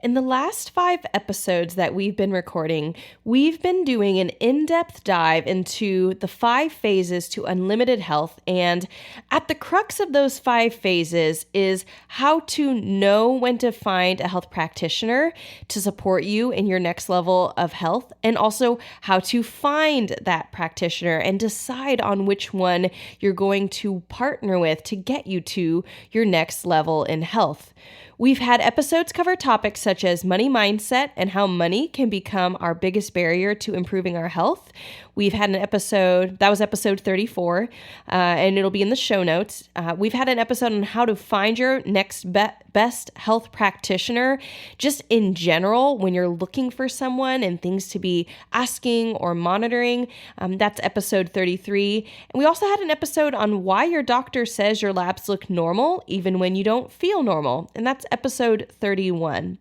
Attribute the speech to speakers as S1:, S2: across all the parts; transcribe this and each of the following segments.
S1: In the last 5 episodes that we've been recording, we've been doing an in-depth dive into the 5 phases to unlimited health. And at the crux of those 5 phases is how to know when to find a health practitioner to support you in your next level of health, and also how to find that practitioner and decide on which one you're going to partner with to get you to your next level in health. We've had episodes cover topics such as money mindset and how money can become our biggest barrier to improving our health. We've had an episode, that was episode 34, and it'll be in the show notes. We've had an episode on how to find your next best health practitioner, just in general, when you're looking for someone and things to be asking or monitoring. That's episode 33. And we also had an episode on why your doctor says your labs look normal, even when you don't feel normal. And that's episode 31.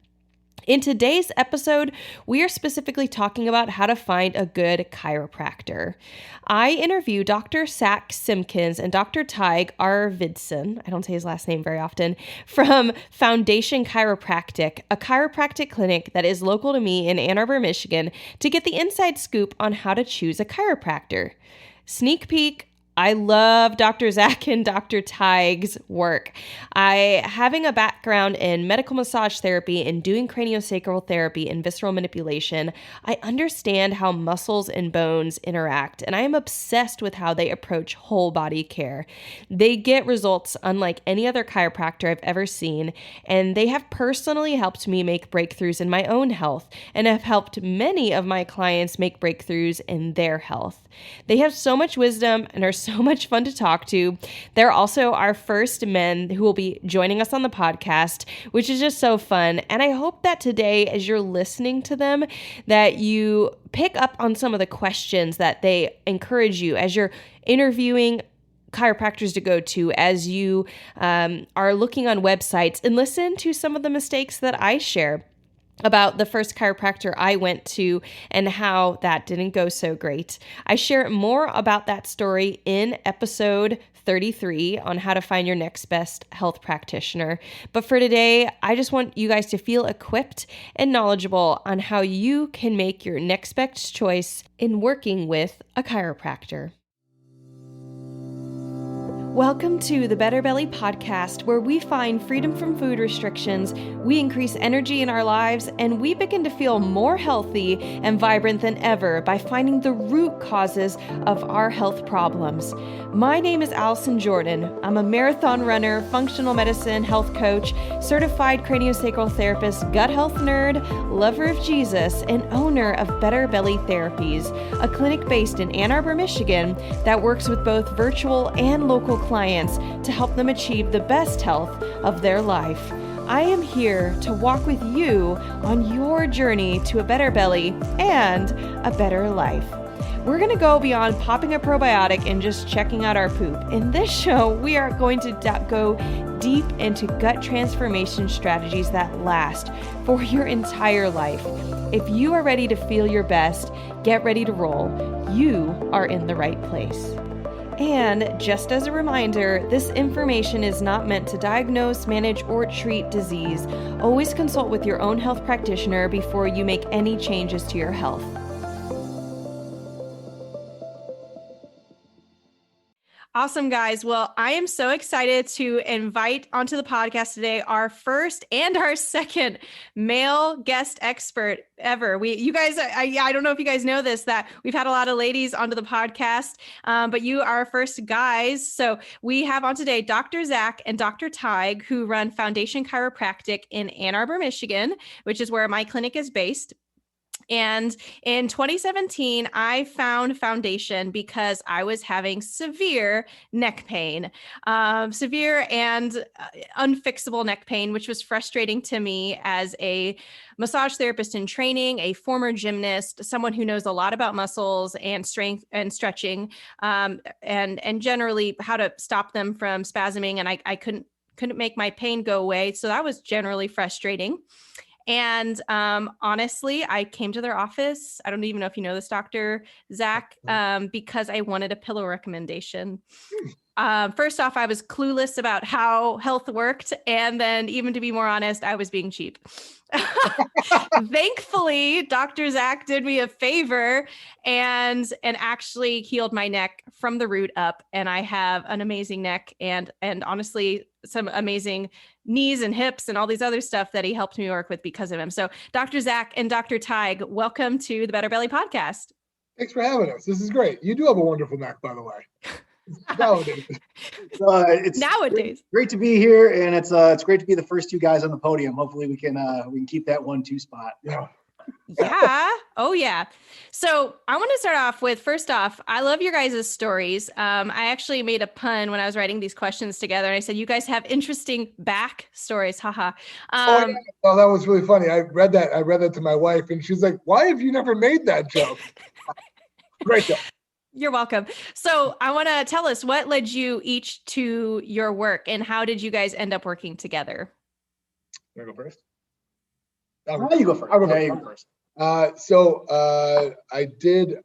S1: In today's episode, we are specifically talking about how to find a good chiropractor. I interview Dr. Zack Simpkins and Dr. Tygue Arvidson, I don't say his last name very often, from Foundation Chiropractic, a chiropractic clinic that is local to me in Ann Arbor, Michigan, to get the inside scoop on how to choose a chiropractor. Sneak peek, I love Dr. Zack and Dr. Tygue's work. Having a background in medical massage therapy and doing craniosacral therapy and visceral manipulation, I understand how muscles and bones interact, and I am obsessed with how they approach whole body care. They get results unlike any other chiropractor I've ever seen, and they have personally helped me make breakthroughs in my own health and have helped many of my clients make breakthroughs in their health. They have so much wisdom and are so much fun to talk to. They're also our first men who will be joining us on the podcast, which is just so fun. And I hope that today, as you're listening to them, that you pick up on some of the questions that they encourage you as you're interviewing chiropractors to go to, as you are looking on websites, and listen to some of the mistakes that I share about the first chiropractor I went to and how that didn't go so great. I share more about that story in episode 33 on how to find your next best health practitioner. But for today, I just want you guys to feel equipped and knowledgeable on how you can make your next best choice in working with a chiropractor. Welcome to the Better Belly podcast, where we find freedom from food restrictions, we increase energy in our lives, and we begin to feel more healthy and vibrant than ever by finding the root causes of our health problems. My name is Allison Jordan. I'm a marathon runner, functional medicine health coach, certified craniosacral therapist, gut health nerd, lover of Jesus, and owner of Better Belly Therapies, a clinic based in Ann Arbor, Michigan that works with both virtual and local clients to help them achieve the best health of their life. I am here to walk with you on your journey to a better belly and a better life. We're going to go beyond popping a probiotic and just checking out our poop. In this show, we are going to go deep into gut transformation strategies that last for your entire life. If you are ready to feel your best, get ready to roll. You are in the right place. And just as a reminder, this information is not meant to diagnose, manage, or treat disease. Always consult with your own health practitioner before you make any changes to your health. Awesome, guys. Well, I am so excited to invite onto the podcast today our first and our second male guest expert ever. You guys, I don't know if you guys know this, that we've had a lot of ladies onto the podcast, but you are our first guys. So we have on today Dr. Zack and Dr. Tygue, who run Foundation Chiropractic in Ann Arbor, Michigan, which is where my clinic is based. And in 2017, I found Foundation because I was having severe neck pain, severe and unfixable neck pain, which was frustrating to me as a massage therapist in training, a former gymnast, someone who knows a lot about muscles and strength and stretching, and generally how to stop them from spasming. And I couldn't make my pain go away. So that was generally frustrating. And honestly, I came to their office. I don't even know if you know this, Dr. Zack, because I wanted a pillow recommendation. First off, I was clueless about how health worked. And then even to be more honest, I was being cheap. Thankfully, Dr. Zack did me a favor and actually healed my neck from the root up. And I have an amazing neck and honestly, some amazing knees and hips and all these other stuff that he helped me work with because of him. So Dr. Zack and Dr. Tygue, welcome to the Better Belly podcast.
S2: Thanks for having us. This is great. You do have a wonderful neck, by the way.
S3: Nowadays. It's great to be here, and it's great to be the first two guys on the podium. Hopefully we can keep that 1-2 spot.
S1: Yeah. Oh yeah. So I want to start off with, first off, I love your guys' stories. I actually made a pun when I was writing these questions together, and I said, you guys have interesting back stories. Haha.
S2: Oh, that was really funny. I read that to my wife, and she's like, why have you never made that joke? Great joke.
S1: You're welcome. So I want to tell us, what led you each to your work, and how did you guys end up working together?
S2: You want to go first?
S3: You go first.
S2: I'll go first. I did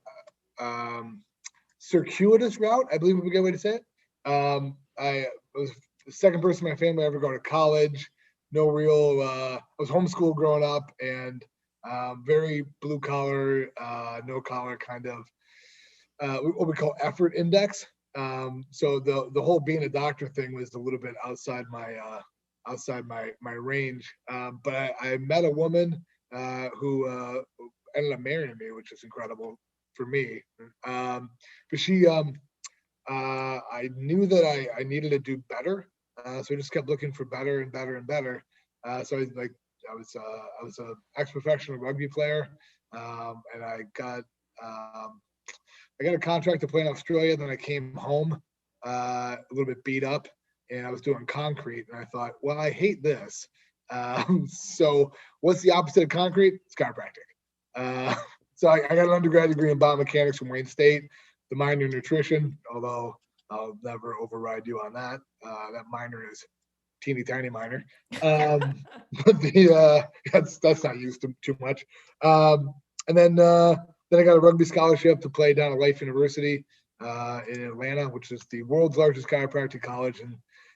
S2: circuitous route, I believe would be a good way to say it. I was the second person in my family ever go to college. No real, I was homeschooled growing up, and very blue collar, no collar kind of, what we call effort index. So the whole being a doctor thing was a little bit outside my range. But I met a woman who ended up marrying me, which is incredible for me. But she, I knew that I needed to do better. So I just kept looking for better and better and better. So I was an ex-professional rugby player, and I got a contract to play in Australia. Then I came home a little bit beat up, and I was doing concrete. And I thought, well, I hate this. So what's the opposite of concrete? It's chiropractic. So I got an undergrad degree in biomechanics from Wayne State, the minor in nutrition, although I'll never override you on that. That minor is teeny tiny minor. But that's not used too much. And then I got a rugby scholarship to play down at Life University in Atlanta, which is the world's largest chiropractic college.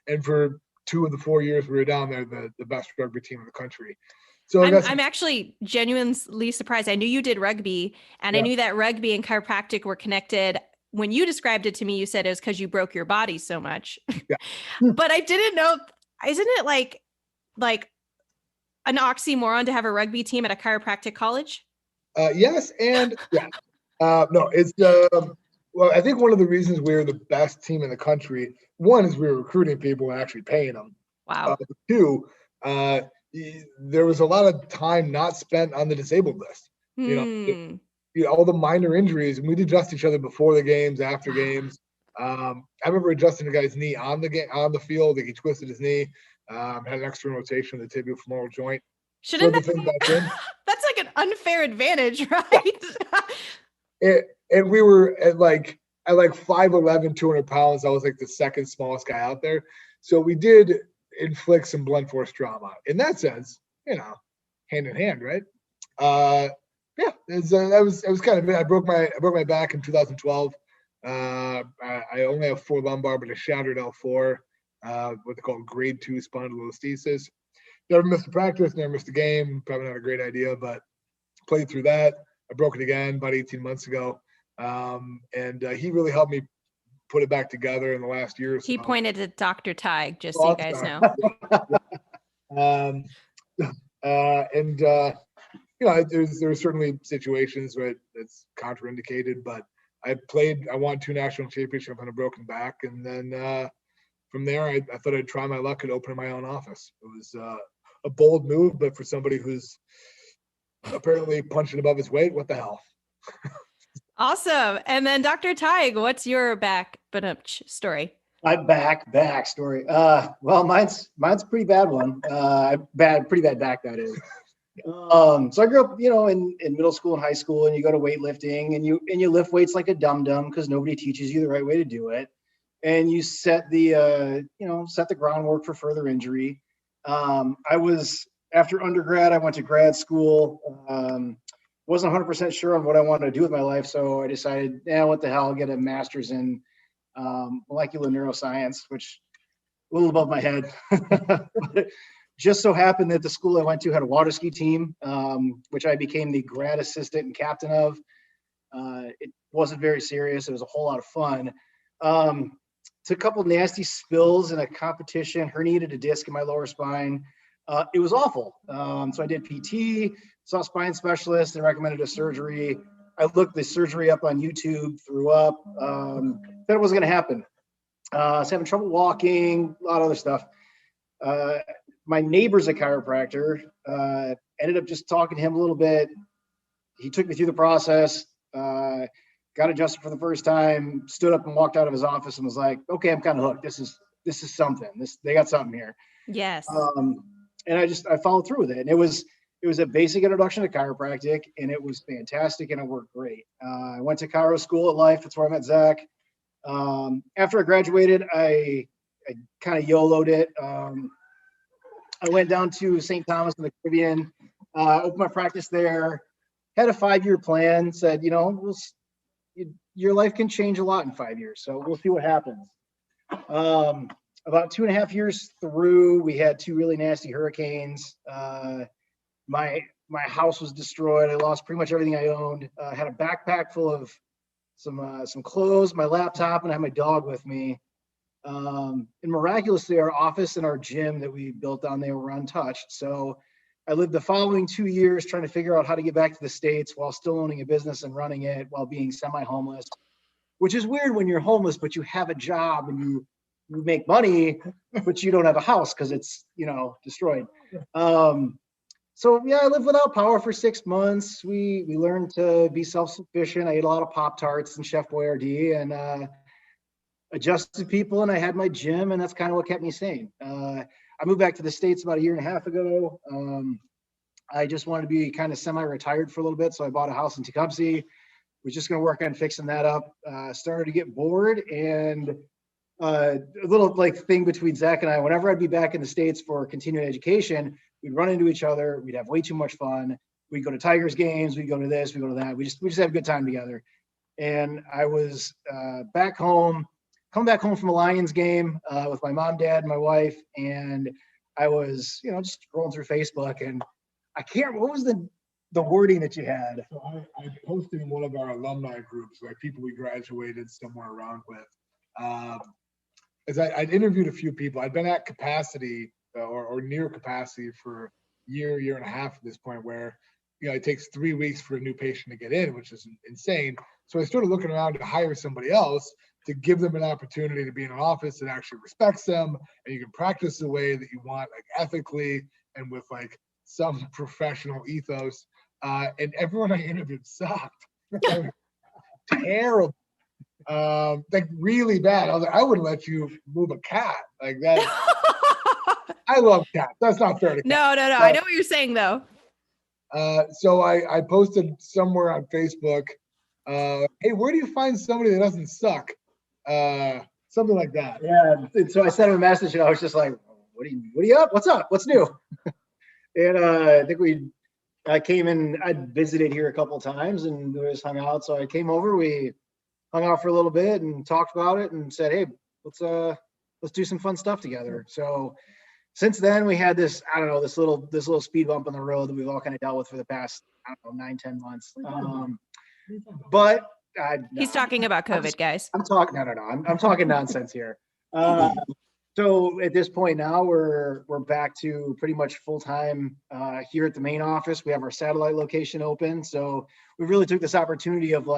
S2: And for 2 of the 4 years we were down there, the best rugby team in the country. So I'm
S1: actually genuinely surprised. I knew you did rugby, and I knew that rugby and chiropractic were connected. When you described it to me, you said it was because you broke your body so much. Yeah. But I didn't know, isn't it like an oxymoron to have a rugby team at a chiropractic college?
S2: Yes, and yeah. No, it's well, I think one of the reasons we're the best team in the country, one is we were recruiting people and actually paying them.
S1: Wow.
S2: 2, there was a lot of time not spent on the disabled list. You know, all the minor injuries, and we'd adjust each other before the games, after games. I remember adjusting a guy's knee on the field. Like, he twisted his knee, had an external rotation of the tibiofemoral joint.
S1: Shouldn't that's like an unfair advantage, right?
S2: And we were at 5'11", 200 pounds. I was like the second smallest guy out there. So we did inflict some blunt force trauma in that sense, hand in hand, right? Yeah, it was kind of it. I broke my back in 2012. I only have 4 lumbar, but a shattered L4, what they call grade 2 spondylolisthesis. Never missed a practice, never missed a game. Probably not a great idea, but played through that. I broke it again about 18 months ago. And he really helped me put it back together in the last year or so.
S1: He pointed at Dr. Tygue, just so you guys know.
S2: There's certainly situations where it's contraindicated, but I won 2 national championships on a broken back. And then from there, I thought I'd try my luck at opening my own office. It was a bold move, but for somebody who's apparently punching above his weight, what the hell?
S1: Awesome. And then Dr. Tygue, what's your back story?
S3: My back story. Well, mine's a pretty bad one. Pretty bad back, that is. So I grew up, in middle school and high school, and you go to weightlifting, and you lift weights like a dum-dum because nobody teaches you the right way to do it. And you set the groundwork for further injury. I was after undergrad, I went to grad school. Wasn't 100% sure on what I wanted to do with my life, so I decided, what the hell, I'll get a master's in molecular neuroscience, which a little above my head. But it just so happened that the school I went to had a water ski team, which I became the grad assistant and captain of. It wasn't very serious. It was a whole lot of fun. Took a couple nasty spills in a competition, herniated a disc in my lower spine. It was awful. So I did PT, saw a spine specialist, and recommended a surgery. I looked the surgery up on YouTube, threw up, said it wasn't going to happen. I was having trouble walking, a lot of other stuff. My neighbor's a chiropractor. Ended up just talking to him a little bit. He took me through the process. Got adjusted for the first time, stood up and walked out of his office and was like, okay, I'm kind of hooked. This is something. They got something here.
S1: Yes.
S3: And I followed through with it. And it was a basic introduction to chiropractic, and it was fantastic, and it worked great. I went to chiro school at Life. That's where I met Zach. After I graduated, I kind of YOLO'd it. I went down to St. Thomas in the Caribbean, opened my practice there, had a 5-year plan, said, your life can change a lot in 5 years, so we'll see what happens. About 2.5 years through, we had 2 really nasty hurricanes. My house was destroyed. I lost pretty much everything I owned. I had a backpack full of some clothes, my laptop, and I had my dog with me. And miraculously, our office and our gym that we built down there were untouched. So I lived the following 2 years trying to figure out how to get back to the States while still owning a business and running it while being semi-homeless, which is weird when you're homeless, but you have a job and you make money, but you don't have a house because it's, destroyed. So yeah, I lived without power for 6 months. We learned to be self-sufficient. I ate a lot of Pop-Tarts and Chef Boyardee and adjusted people, and I had my gym, and that's kind of what kept me sane. I moved back to the States about 1.5 years ago. I just wanted to be kind of semi-retired for a little bit, so I bought a house in Tecumseh. Was just going to work on fixing that up. Started to get bored, and a little thing between Zach and I, whenever I'd be back in the States for continuing education, we'd run into each other. We'd have way too much fun. We'd go to Tigers games. We'd go to this. We'd go to that. We just have a good time together. And I was coming back home from a Lions game with my mom, dad, and my wife. And I was, just scrolling through Facebook, and I can't, what was the wording that you had?
S2: So I posted in one of our alumni groups, like people we graduated somewhere around with. As I'd interviewed a few people. I'd been at capacity or near capacity for a year and a half at this point, where it takes 3 weeks for a new patient to get in, which is insane. So I started looking around to hire somebody else to give them an opportunity to be in an office that actually respects them, and you can practice the way that you want, like ethically and with like some professional ethos. And everyone I interviewed sucked. Terrible. Like really bad. I was like, I wouldn't let you move a cat like that. I love cats. That's not fair to cats.
S1: No. I know what you're saying though.
S2: So I posted somewhere on Facebook, hey, where do you find somebody that doesn't suck? Something like that.
S3: Yeah. And so I sent him a message, and I was just like, what are you up? What's up? What's new? And I think I came in, I'd visited here a couple of times, and we just hung out. So I came over, we hung out for a little bit and talked about it and said, hey, let's do some fun stuff together. So since then we had this little speed bump on the road that we've all kind of dealt with for the past, 9-10 months. But
S1: he's talking about COVID, guys.
S3: I'm talking, no. I'm talking nonsense here. So at this point now we're back to pretty much full-time here at the main office. We have our satellite location open. So we really took this opportunity of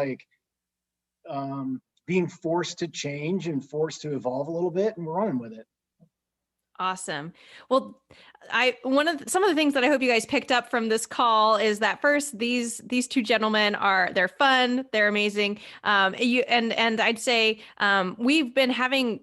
S3: being forced to change and forced to evolve a little bit, and we're running with it.
S1: Awesome. Well, some of the things that I hope you guys picked up from this call is that first, these 2 gentlemen they're fun, they're amazing. And I'd say we've been having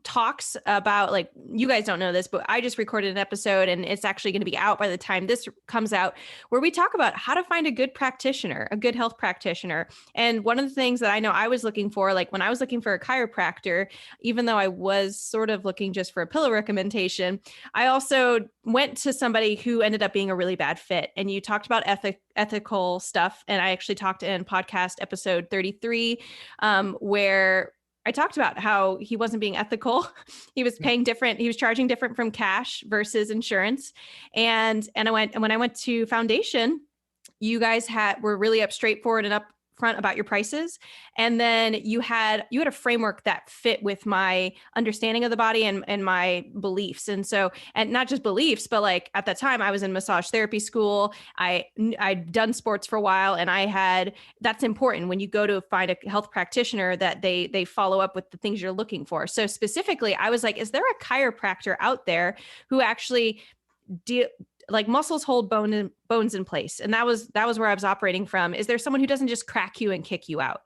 S1: talks about, like, you guys don't know this, but I just recorded an episode and it's actually going to be out by the time this comes out, where we talk about how to find a good practitioner, a good health practitioner. And one of the things that I know I was looking for, like when I was looking for a chiropractor, even though I was sort of looking just for a pillow recommendation, I also went to somebody who ended up being a really bad fit. And you talked about ethical stuff. And I actually talked in podcast episode 33, where I talked about how he wasn't being ethical. He was paying different. He was charging different from cash versus insurance. And when I went to Foundation, you guys were really straightforward and upfront about your prices. And then you had a framework that fit with my understanding of the body and my beliefs. And so, and not just beliefs, but like at that time I was in massage therapy school. I'd done sports for a while, and that's important when you go to find a health practitioner, that they follow up with the things you're looking for. So specifically, I was like, is there a chiropractor out there who actually like muscles hold bones in place? And that was where I was operating from. Is there someone who doesn't just crack you and kick you out?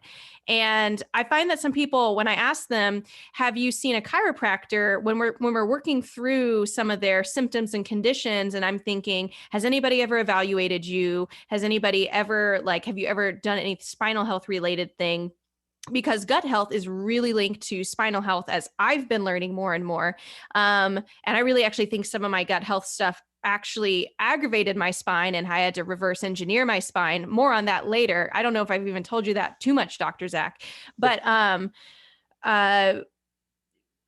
S1: And I find that some people, when I ask them, have you seen a chiropractor, when we're working through some of their symptoms and conditions, and I'm thinking, has anybody ever evaluated you? Has anybody ever, like, have you ever done any spinal health related thing? Because gut health is really linked to spinal health, as I've been learning more and more. And I really actually think some of my gut health stuff actually aggravated my spine, and I had to reverse engineer my spine. More on that later. I don't know if I've even told you that too much, Dr. Zack, but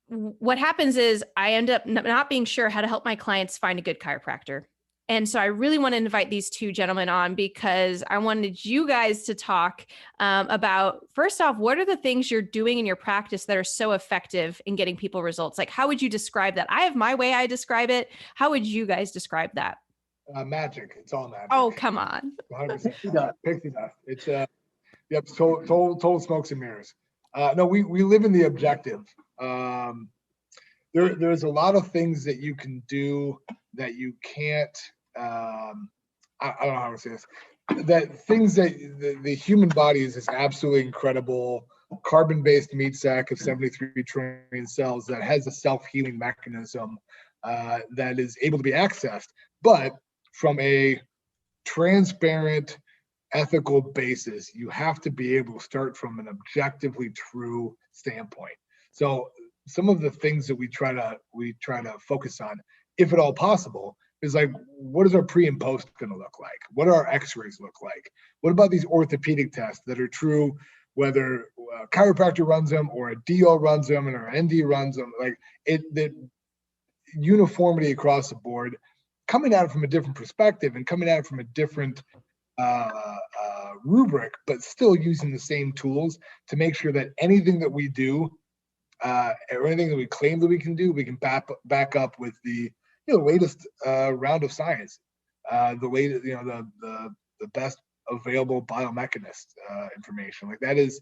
S1: what happens is I end up not being sure how to help my clients find a good chiropractor. And so I really want to invite these two gentlemen on, because I wanted you guys to talk about, first off, what are the things you're doing in your practice that are so effective in getting people results? Like, how would you describe that? I have my way I describe it. How would you guys describe that?
S2: Magic. It's all magic.
S1: Oh, come on.
S2: 100%. Pixie dust. It's yep. Total smokes and mirrors. No, we live in the objective. There's a lot of things that you can do that you can't. I don't know how to say this. That things that the human body is this absolutely incredible carbon-based meat sack of 73 trillion cells that has a self-healing mechanism that is able to be accessed, but from a transparent, ethical basis, you have to be able to start from an objectively true standpoint. So some of the things that we try to focus on, if at all possible, is like, what is our pre and post going to look like? What do our x-rays look like? What about these orthopedic tests that are true, whether a chiropractor runs them or a DO runs them or an ND runs them? Like the uniformity across the board, coming at it from a different perspective and coming at it from a different rubric, but still using the same tools to make sure that anything that we do or anything that we claim that we can do, we can back up with the latest round of science, the latest, the best available biomechanist information. Like that is,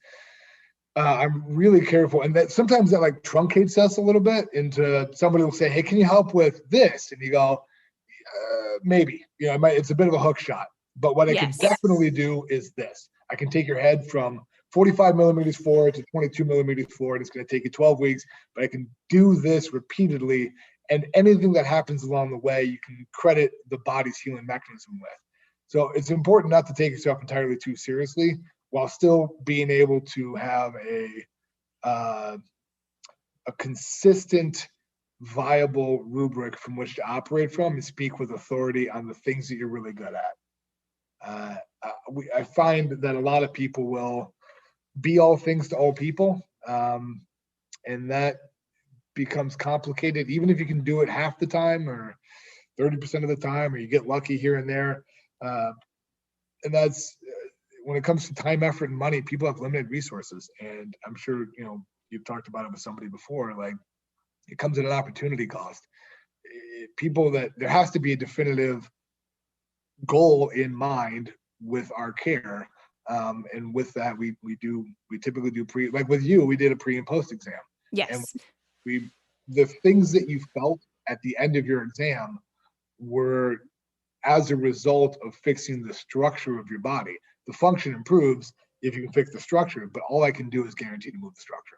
S2: I'm really careful, and that sometimes that like truncates us a little bit into somebody will say, "Hey, can you help with this?" And you go, "Maybe." It's a bit of a hook shot. But what I can definitely do is this: I can take your head from 45 millimeters forward to 22 millimeters forward. It's going to take you 12 weeks, but I can do this repeatedly. And anything that happens along the way, you can credit the body's healing mechanism with. So it's important not to take yourself entirely too seriously, while still being able to have a consistent, viable rubric from which to operate from and speak with authority on the things that you're really good at. I find that a lot of people will be all things to all people, and that becomes complicated, even if you can do it half the time or 30% of the time, or you get lucky here and there. And that's when it comes to time, effort, and money, people have limited resources. And I'm sure, you've talked about it with somebody before, like it comes at an opportunity cost. There has to be a definitive goal in mind with our care. And with that, we typically do like with you, we did a pre and post exam.
S1: Yes.
S2: And the things that you felt at the end of your exam were as a result of fixing the structure of your body. The function improves if you can fix the structure, but all I can do is guarantee to move the structure.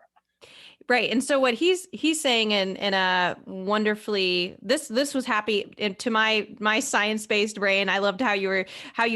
S1: Right. And so what he's saying in a wonderfully, this was happy to my science-based brain. I loved how you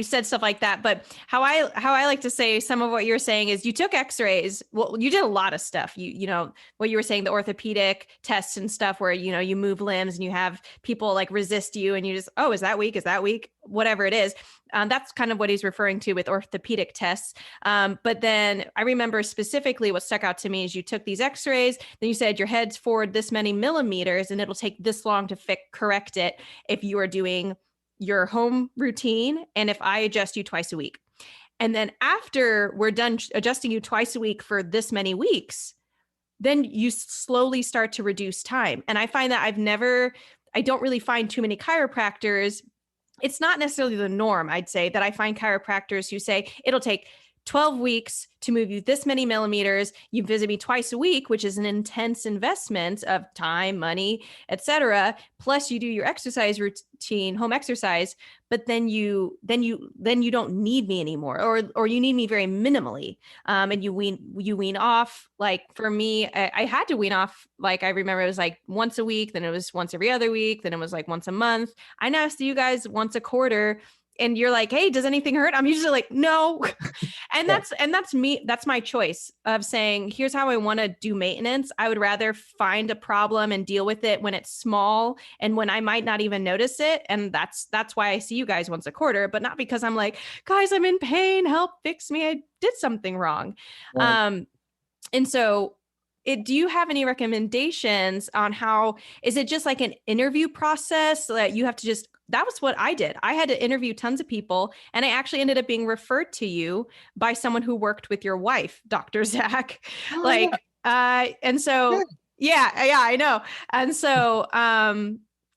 S1: said stuff like that. But how I like to say some of what you're saying is you took x-rays. Well, you did a lot of stuff. You know, what you were saying, the orthopedic tests and stuff where, you know, you move limbs and you have people like resist you and you just, oh, is that weak? Is that weak? Whatever it is. That's kind of what he's referring to with orthopedic tests. But then I remember specifically what stuck out to me is you took these x-rays, then you said your head's forward this many millimeters and it'll take this long to correct it if you are doing your home routine and if I adjust you twice a week. And then after we're done adjusting you twice a week for this many weeks, then you slowly start to reduce time. And I find that I don't really find too many chiropractors. It's not necessarily the norm, I'd say, that I find chiropractors who say it'll take 12 weeks to move you this many millimeters. You visit me twice a week, which is an intense investment of time, money, etc. Plus you do your exercise routine, home exercise, but then you don't need me anymore, or you need me very minimally. And you wean off. Like for me, I had to wean off. Like I remember it was like once a week, then it was once every other week, then it was like once a month. I now see you guys once a quarter. And you're like, hey, does anything hurt? I'm usually like, no. And that's me. That's my choice of saying, here's how I want to do maintenance. I would rather find a problem and deal with it when it's small and when I might not even notice it. And that's why I see you guys once a quarter, but not because I'm like, guys, I'm in pain. Help fix me. I did something wrong.
S3: Right.
S1: And so do you have any recommendations on how, is it just like an interview process that you have to that was what I did. I had to interview tons of people and I actually ended up being referred to you by someone who worked with your wife, Dr. Zach. And so, yeah, I know. And so,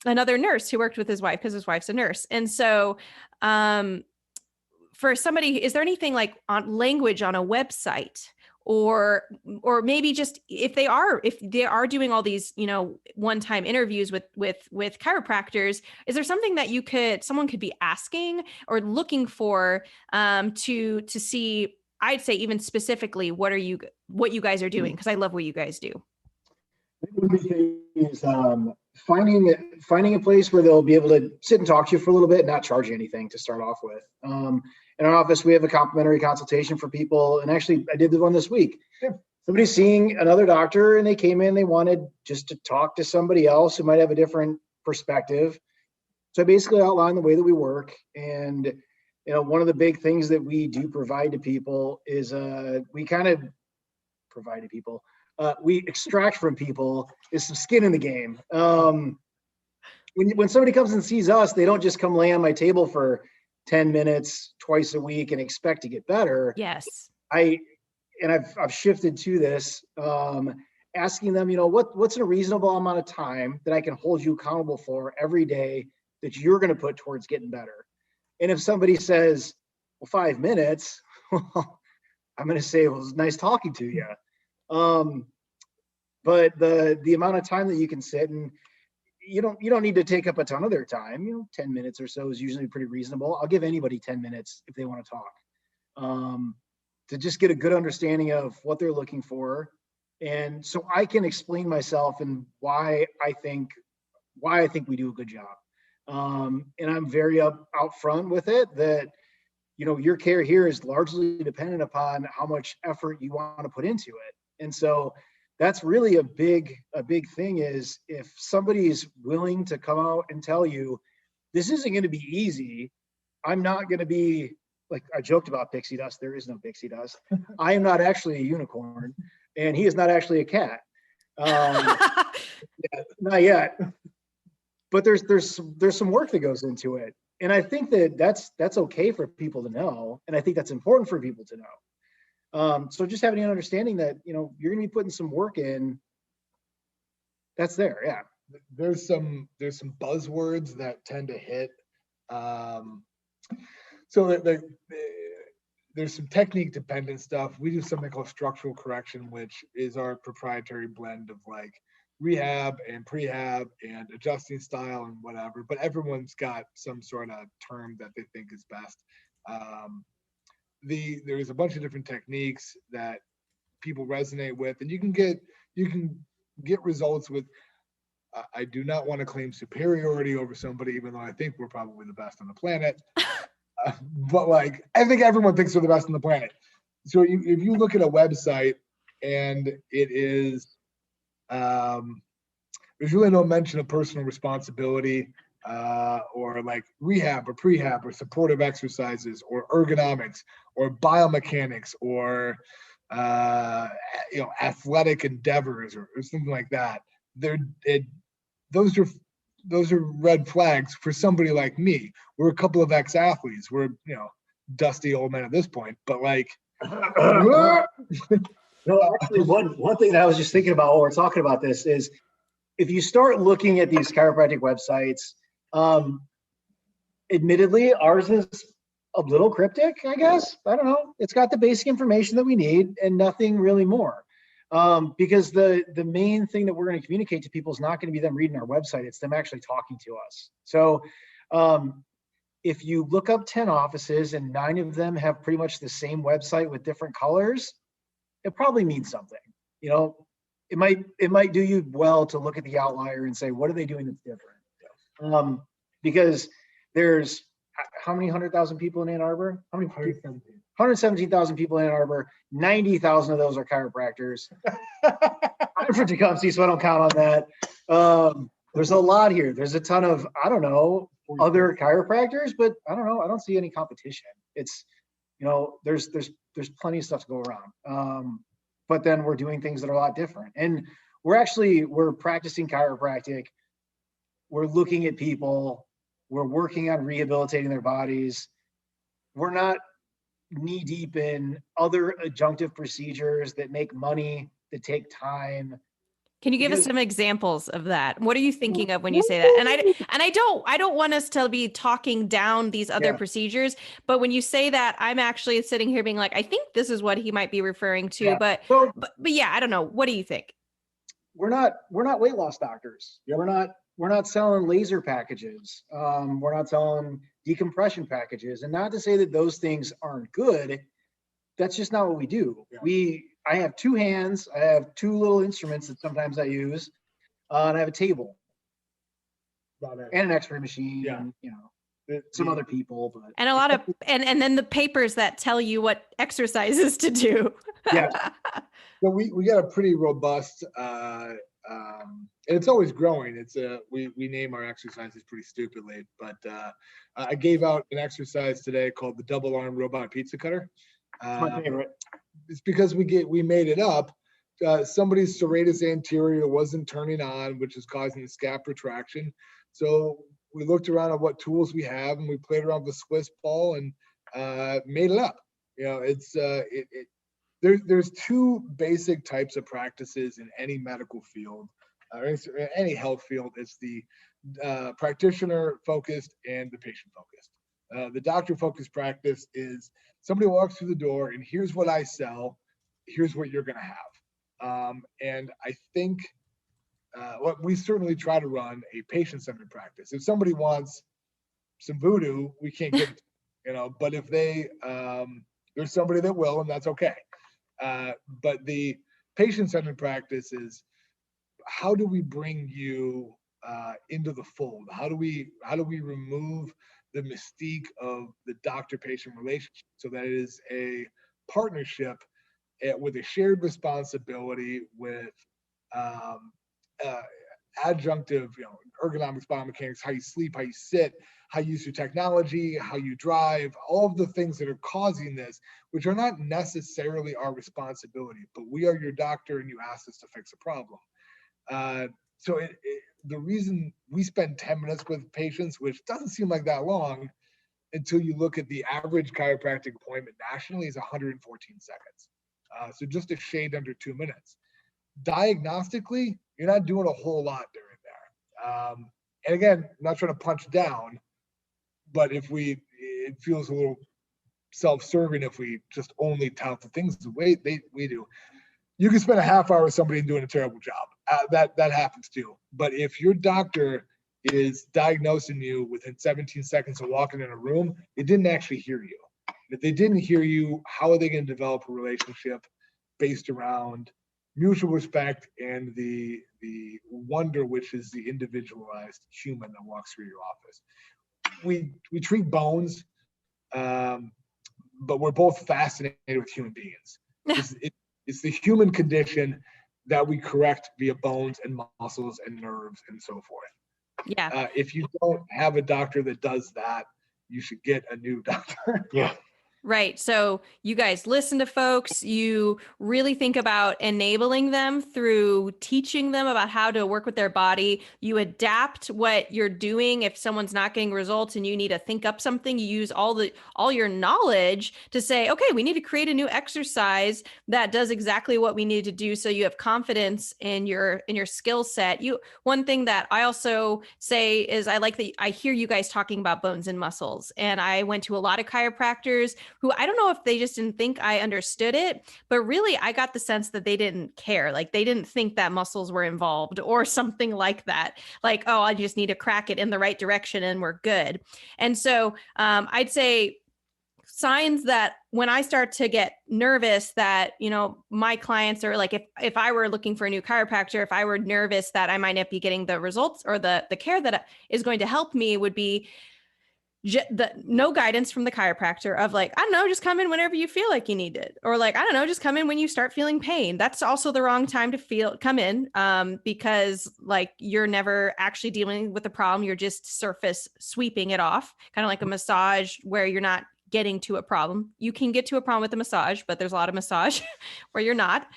S1: another nurse who worked with his wife because his wife's a nurse. And so, for somebody, is there anything like on language on a website or maybe just if they are doing all these, you know, one-time interviews with chiropractors, is there something that someone could be asking or looking for to see, I'd say even specifically what you guys are doing, because I love what you guys do.
S3: One big thing is finding a place where they'll be able to sit and talk to you for a little bit and not charge you anything to start off with. In our office, we have a complimentary consultation for people. And actually, I did the one this week. Somebody's seeing another doctor and they came in, they wanted just to talk to somebody else who might have a different perspective. So I basically outlined the way that we work. And, you know, one of the big things that we do provide to people is we extract from people is some skin in the game. When somebody comes and sees us, they don't just come lay on my table for 10 minutes twice a week and expect to get better.
S1: Yes.
S3: I've shifted to this, asking them, you know, what's a reasonable amount of time that I can hold you accountable for every day that you're going to put towards getting better. And if somebody says, well, 5 minutes, I'm going to say, well, it was nice talking to you. But the amount of time that you can sit, and you don't need to take up a ton of their time. You know, 10 minutes or so is usually pretty reasonable. I'll give anybody 10 minutes if they want to talk, to just get a good understanding of what they're looking for. And so I can explain myself and why I think we do a good job. And I'm very out front with it that, you know, your care here is largely dependent upon how much effort you want to put into it. And so that's really a big thing is if somebody's willing to come out and tell you, this isn't going to be easy. I'm not going to be, like I joked about pixie dust. There is no pixie dust. I am not actually a unicorn and he is not actually a cat. Yeah, not yet, but there's some work that goes into it. And I think that's okay for people to know. And I think that's important for people to know. So just having an understanding that, you know, you're going to be putting some work in, that's there. Yeah.
S2: There's some buzzwords that tend to hit. So there's some technique dependent stuff. We do something called structural correction, which is our proprietary blend of like rehab and prehab and adjusting style and whatever, but everyone's got some sort of term that they think is best. There's a bunch of different techniques that people resonate with, and you can get results with. I do not want to claim superiority over somebody, even though I think we're probably the best on the planet. But like, I think everyone thinks they're the best on the planet. So if you look at a website and it is, there's really no mention of personal responsibility, or like rehab or prehab or supportive exercises or ergonomics or biomechanics or athletic endeavors or something like that. Those are red flags for somebody like me. We're a couple of ex-athletes. We're dusty old men at this point, but like
S3: no, actually one thing that I was just thinking about while we're talking about this is, if you start looking at these chiropractic websites, admittedly, ours is a little cryptic, I guess. I don't know. It's got the basic information that we need and nothing really more. Because the main thing that we're going to communicate to people is not going to be them reading our website. It's them actually talking to us. So if you look up 10 offices and 9 of them have pretty much the same website with different colors, it probably means something. It might do you well to look at the outlier and say, what are they doing that's different? Because there's how many 100,000 people in Ann Arbor? How many? 117,000 people in Ann Arbor. 90,000 of those are chiropractors. I'm from Tecumseh, so I don't count on that. There's a lot here. There's a ton of, I don't know, other chiropractors, but I don't know. I don't see any competition. It's, there's plenty of stuff to go around. But then we're doing things that are a lot different. And we're practicing chiropractic. We're looking at people. We're working on rehabilitating their bodies. We're not knee deep in other adjunctive procedures that make money, that take time.
S1: Can you give us some examples of that? What are you thinking of when you say that? And I don't want us to be talking down these other procedures, but when you say that, I'm actually sitting here being like, I think this is what he might be referring to, but yeah, I don't know. What do you think?
S3: We're not weight loss doctors. Yep. We're not selling laser packages. We're not selling decompression packages. And not to say that those things aren't good. That's just not what we do. Yeah. I have 2 hands. I have 2 little instruments that sometimes I use, and I have a table and an X-ray machine. Yeah. And, some other people, but
S1: and a lot of and then the papers that tell you what exercises to do.
S3: Yeah.
S2: So we got a pretty robust, and it's always growing. It's we name our exercises pretty stupidly, but I gave out an exercise today called the double arm robot pizza cutter.
S3: My favorite.
S2: It's because we made it up. Somebody's serratus anterior wasn't turning on, which is causing the scap retraction. So we looked around at what tools we have, and we played around with Swiss ball and made it up. It's there's 2 basic types of practices in any medical field, or any health field. It's the practitioner focused and the patient focused. The doctor focused practice is somebody walks through the door and here's what I sell, here's what you're going to have. And I think what we certainly try to run a patient-centered practice. If somebody wants some voodoo, we can't give it, but if there's somebody that will, and that's okay. But the patient-centered practice is, how do we bring you into the fold? How do we remove the mystique of the doctor-patient relationship so that it is a partnership with a shared responsibility with adjunctive, ergonomics, biomechanics, how you sleep, how you sit, how you use your technology, how you drive, all of the things that are causing this, which are not necessarily our responsibility, but we are your doctor and you asked us to fix a problem. So the reason we spend 10 minutes with patients, which doesn't seem like that long until you look at the average chiropractic appointment nationally, is 114 seconds. So just a shade under 2 minutes. Diagnostically, you're not doing a whole lot during there. And again, I'm not trying to punch down, but it feels a little self-serving if we just only tout the things the way we do. You can spend a half hour with somebody doing a terrible job. That happens too. But if your doctor is diagnosing you within 17 seconds of walking in a room, they didn't actually hear you. If they didn't hear you, how are they going to develop a relationship? based around mutual respect and the wonder, which is the individualized human that walks through your office. We treat bones, but we're both fascinated with human beings. It's the human condition that we correct via bones and muscles and nerves and so forth.
S1: Yeah.
S2: If you don't have a doctor that does that, you should get a new doctor.
S4: Yeah.
S1: Right. So you guys listen to folks, you really think about enabling them through teaching them about how to work with their body. You adapt what you're doing. If someone's not getting results and you need to think up something, you use all your knowledge to say, okay, we need to create a new exercise that does exactly what we need to do. So you have confidence in your skill set. One thing that I also say is I like that I hear you guys talking about bones and muscles. And I went to a lot of chiropractors who I don't know if they just didn't think I understood it, but really I got the sense that they didn't care. Like they didn't think that muscles were involved or something like that. Like, oh, I just need to crack it in the right direction and we're good. And so I'd say signs that when I start to get nervous that, my clients are like, if I were looking for a new chiropractor, if I were nervous that I might not be getting the results or the care that is going to help me would be no guidance from the chiropractor of like, I don't know, just come in whenever you feel like you need it. Or like, I don't know, just come in when you start feeling pain. That's also the wrong time to come in because like you're never actually dealing with the problem. You're just surface sweeping it off, kind of like a massage where you're not getting to a problem. You can get to a problem with a massage, but there's a lot of massage where you're not.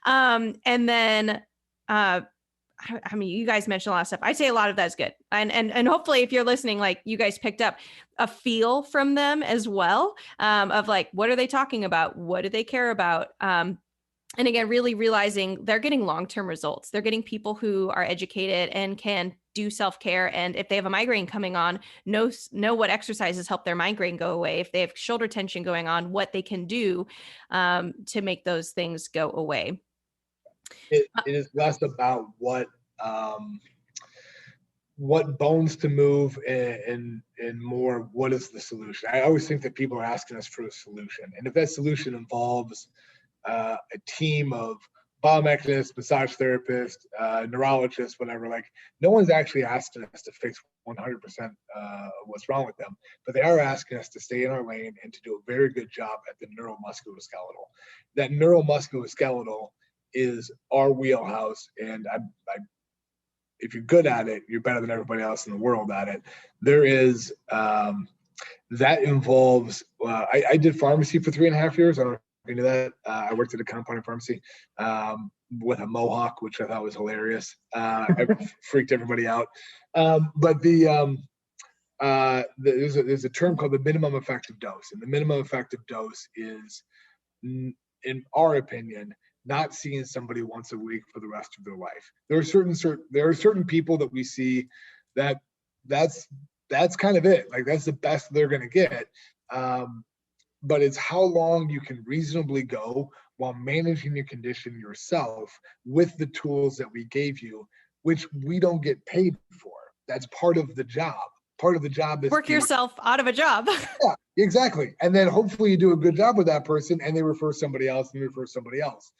S1: And then, I mean, you guys mentioned a lot of stuff. I say a lot of that is good. And hopefully if you're listening, like you guys picked up a feel from them as well of like, what are they talking about? What do they care about? And again, really realizing they're getting long-term results. They're getting people who are educated and can do self-care. And if they have a migraine coming on, know what exercises help their migraine go away. If they have shoulder tension going on, what they can do to make those things go away.
S2: It is less about what bones to move and more what is the solution. I always think that people are asking us for a solution, and if that solution involves a team of biomechanists, massage therapists, neurologists, whatever, like no one's actually asking us to fix 100% of what's wrong with them, but they are asking us to stay in our lane and to do a very good job at the neuromusculoskeletal. That neuromusculoskeletal is our wheelhouse, and I if you're good at it, you're better than everybody else in the world at it. There is that involves I did pharmacy for 3.5 years. I don't know if you knew that. I worked at a compounding pharmacy with a mohawk, which I thought was hilarious. I freaked everybody out. But there's a term called the minimum effective dose, and the minimum effective dose is, in our opinion, not seeing somebody once a week for the rest of their life. There are certain people that we see that's kind of it. Like that's the best they're going to get. But it's how long you can reasonably go while managing your condition yourself with the tools that we gave you, which we don't get paid for. That's part of the job. Part of the job is
S1: work yourself out of a job.
S2: Yeah, exactly. And then hopefully you do a good job with that person and they refer somebody else and refer somebody else.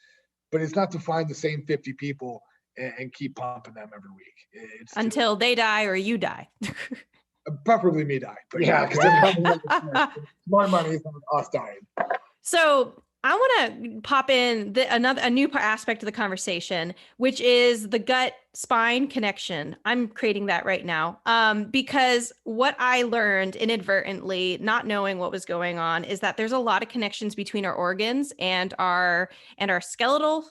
S2: But it's not to find the same 50 people and keep pumping them every week. It's
S1: until they die or you die.
S2: Preferably me die. But
S3: Yeah,
S2: because more money is on us dying.
S1: So I want to pop in a new aspect of the conversation, which is the gut spine connection. I'm creating that right now because what I learned inadvertently, not knowing what was going on, is that there's a lot of connections between our organs and our skeletal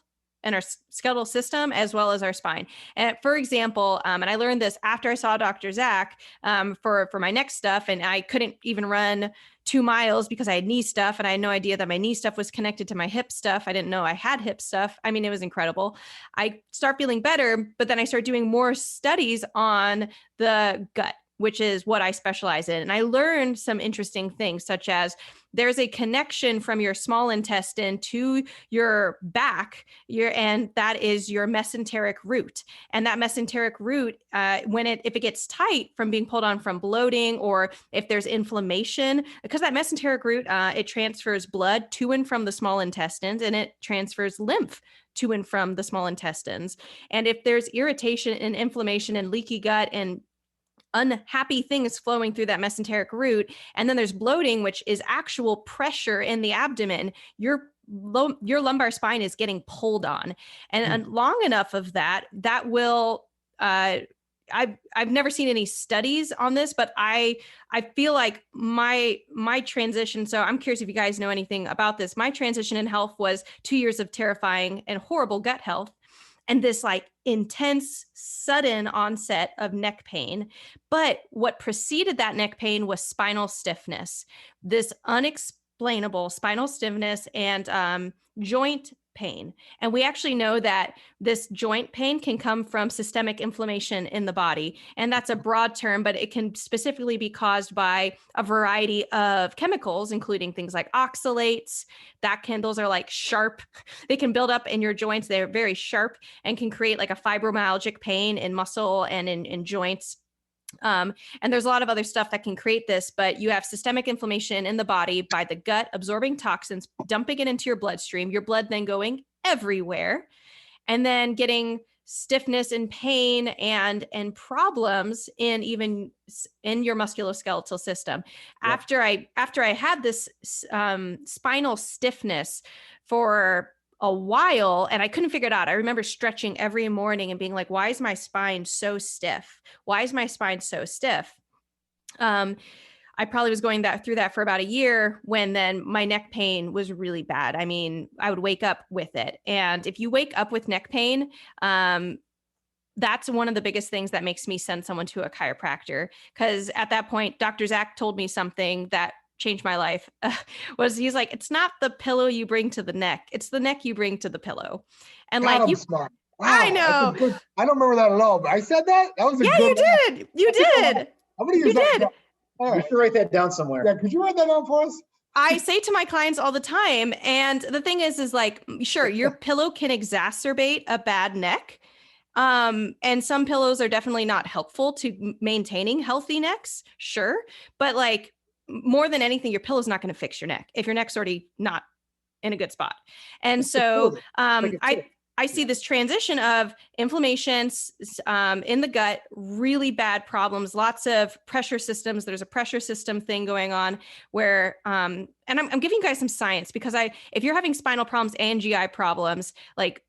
S1: system, as well as our spine. And for example, and I learned this after I saw Dr. Zack for my neck stuff, and I couldn't even run 2 miles because I had knee stuff, and I had no idea that my knee stuff was connected to my hip stuff. I didn't know I had hip stuff. I mean, it was incredible. I start feeling better, but then I start doing more studies on the gut which is what I specialize in. And I learned some interesting things, such as there's a connection from your small intestine to your back, and that is your mesenteric root. And that mesenteric root, if it gets tight from being pulled on from bloating, or if there's inflammation, because that mesenteric root, it transfers blood to and from the small intestines, and it transfers lymph to and from the small intestines. And if there's irritation and inflammation and leaky gut and unhappy things flowing through that mesenteric root, and then there's bloating, which is actual pressure in the abdomen, your lumbar spine is getting pulled on. And long enough of that will, I've never seen any studies on this, but I feel like my transition, so I'm curious if you guys know anything about this. My transition in health was 2 years of terrifying and horrible gut health, and this like intense, sudden onset of neck pain. But what preceded that neck pain was spinal stiffness, this unexplainable spinal stiffness and joint pain. And we actually know that this joint pain can come from systemic inflammation in the body. And that's a broad term, but it can specifically be caused by a variety of chemicals, including things like oxalates. Those are like sharp. They can build up in your joints. They're very sharp and can create like a fibromyalgic pain in muscle and in joints. And there's a lot of other stuff that can create this, but you have systemic inflammation in the body by the gut absorbing toxins, dumping it into your bloodstream, your blood then going everywhere, and then getting stiffness and pain and problems in your musculoskeletal system. Yeah. After I had this spinal stiffness for a while and I couldn't figure it out. I remember stretching every morning and being like, why is my spine so stiff? Why is my spine so stiff? I probably was going through that for about a year when then my neck pain was really bad. I mean, I would wake up with it. And if you wake up with neck pain, that's one of the biggest things that makes me send someone to a chiropractor. Because at that point, Dr. Zack told me something that changed my life. He's like, it's not the pillow you bring to the neck, it's the neck you bring to the pillow. And
S2: God,
S1: like
S2: I'm smart. Wow,
S1: I know.
S2: I don't remember that at all, but I said that. That was a good
S1: you did. You did.
S2: I'm gonna use that.
S3: All right. You should write that down somewhere.
S2: Yeah, could you write that down for us?
S1: I say to my clients all the time, and the thing is like, sure, your pillow can exacerbate a bad neck. And some pillows are definitely not helpful to maintaining healthy necks. Sure. But like, more than anything, your pillow's not going to fix your neck if your neck's already not in a good spot. And so I see this transition of inflammation in the gut, really bad problems, lots of pressure systems. There's a pressure system thing going on where, and I'm giving you guys some science because if you're having spinal problems and GI problems, like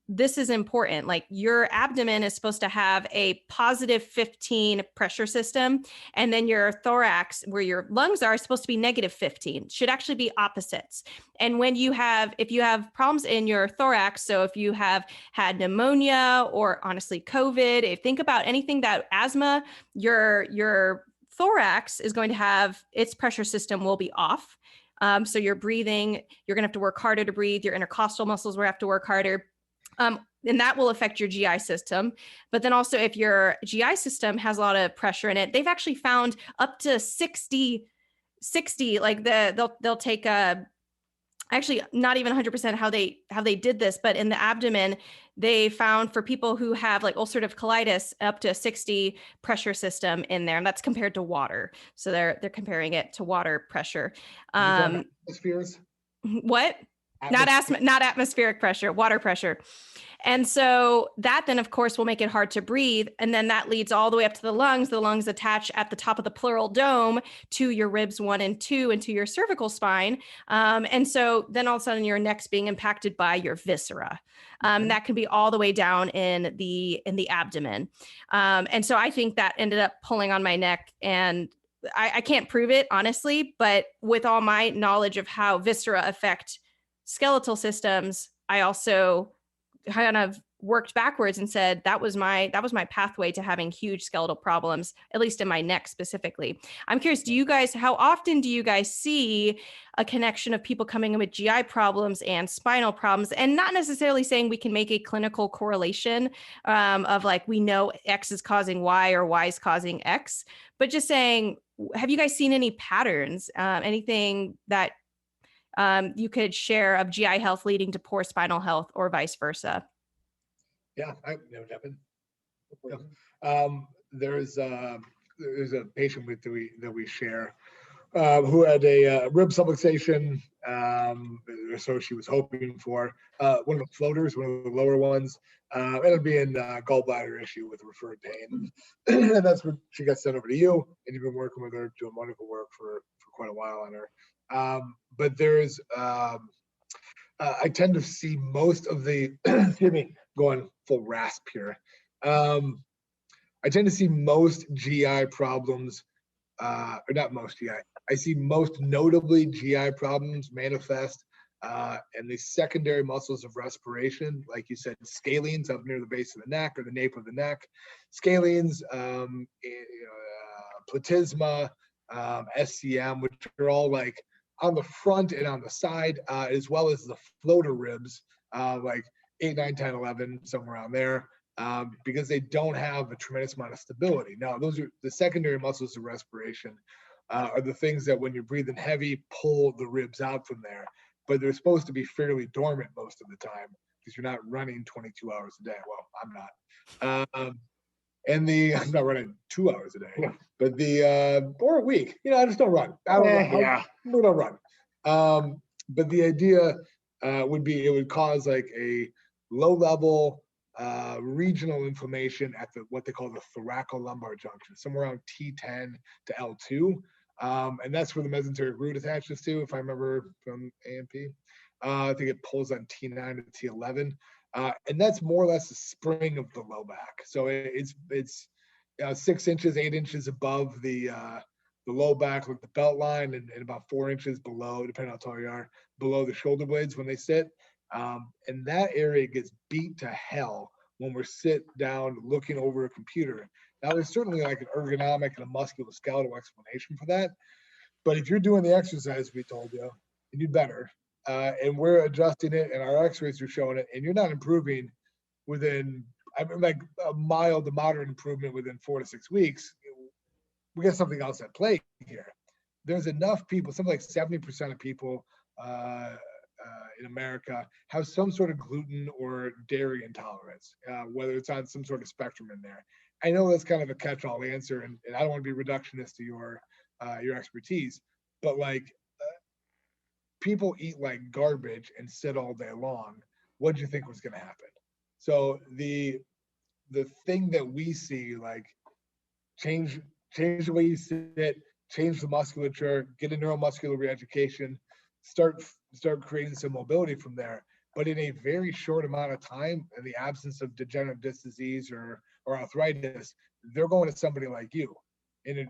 S1: this is important. Like your abdomen is supposed to have a positive 15 pressure system. And then your thorax, where your lungs are supposed to be negative 15, should actually be opposites. And when if you have problems in your thorax, so if you have had pneumonia or honestly, COVID, think about anything that asthma, your thorax is going to have its pressure system will be off. So you're breathing, you're going to have to work harder to breathe. Your intercostal muscles will have to work harder. And that will affect your GI system. But then also if your GI system has a lot of pressure in it, they've actually found up to 60, like they'll take actually not even 100% how they did this, but in the abdomen, they found for people who have like ulcerative colitis up to 60 pressure system in there. And that's compared to water. So they're comparing it to water pressure.
S2: Atmospheres?
S1: What? Not atmospheric pressure, water pressure. And so that then, of course, will make it hard to breathe. And then that leads all the way up to the lungs. The lungs attach at the top of the pleural dome to your ribs 1 and 2 and to your cervical spine. And so then all of a sudden your neck's being impacted by your viscera. That can be all the way down in the abdomen. And so I think that ended up pulling on my neck, and I can't prove it, honestly, but with all my knowledge of how viscera affect skeletal systems, I also kind of worked backwards and said that was my pathway to having huge skeletal problems, at least in my neck specifically. I'm curious, how often do you guys see a connection of people coming in with GI problems and spinal problems, and not necessarily saying we can make a clinical correlation of like, we know X is causing Y or Y is causing X, but just saying, have you guys seen any patterns, anything that you could share of GI health leading to poor spinal health or vice versa?
S2: Yeah, I never happened. There's a patient that we share who had a rib subluxation, so she was hoping for one of the floaters, one of the lower ones. Ended up being gallbladder issue with referred pain, and that's when she got sent over to you, and you've been working with her, doing wonderful work for quite a while on her. But there's I tend to see most of the excuse me, going full rasp here. I tend to see most GI problems, or not most GI. I see most notably GI problems manifest in the secondary muscles of respiration, like you said, scalenes up near the base of the neck or the nape of the neck, scalenes, platysma, SCM, which are all like on the front and on the side, as well as the floater ribs, like 8, 9, 10, 11, somewhere around there, because they don't have a tremendous amount of stability. Now, those are the secondary muscles of respiration, are the things that when you're breathing heavy, pull the ribs out from there. But they're supposed to be fairly dormant most of the time because you're not running 22 hours a day. Well, I'm not. I'm not running 2 hours a day,
S3: Yeah.
S2: but or a week, I just don't run. We don't run. But the idea would be, it would cause like a low level regional inflammation at what they call the thoracolumbar junction, somewhere around T10 to L2. And that's where the mesenteric root attaches to, if I remember from A&P. I think it pulls on T9 to T11. And that's more or less the spring of the low back. So it's 6 inches, 8 inches above the low back, like the belt line, and about 4 inches below, depending on how tall you are, below the shoulder blades when they sit. And that area gets beat to hell when we're sit down looking over a computer. Now, there's certainly like an ergonomic and a musculoskeletal explanation for that. But if you're doing the exercise we told you, and you better, and we're adjusting it, and our x-rays are showing it, and you're not improving within, like a mild to moderate improvement within 4 to 6 weeks, we got something else at play here. There's enough people, something like 70% of people in America have some sort of gluten or dairy intolerance, whether it's on some sort of spectrum in there. I know that's kind of a catch-all answer, and I don't want to be reductionist to your expertise, but like, people eat like garbage and sit all day long. What do you think was going to happen? So the thing that we see, like, change the way you sit, change the musculature, get a neuromuscular reeducation, start creating some mobility from there. But in a very short amount of time, in the absence of degenerative disc disease or arthritis, they're going to somebody like you, and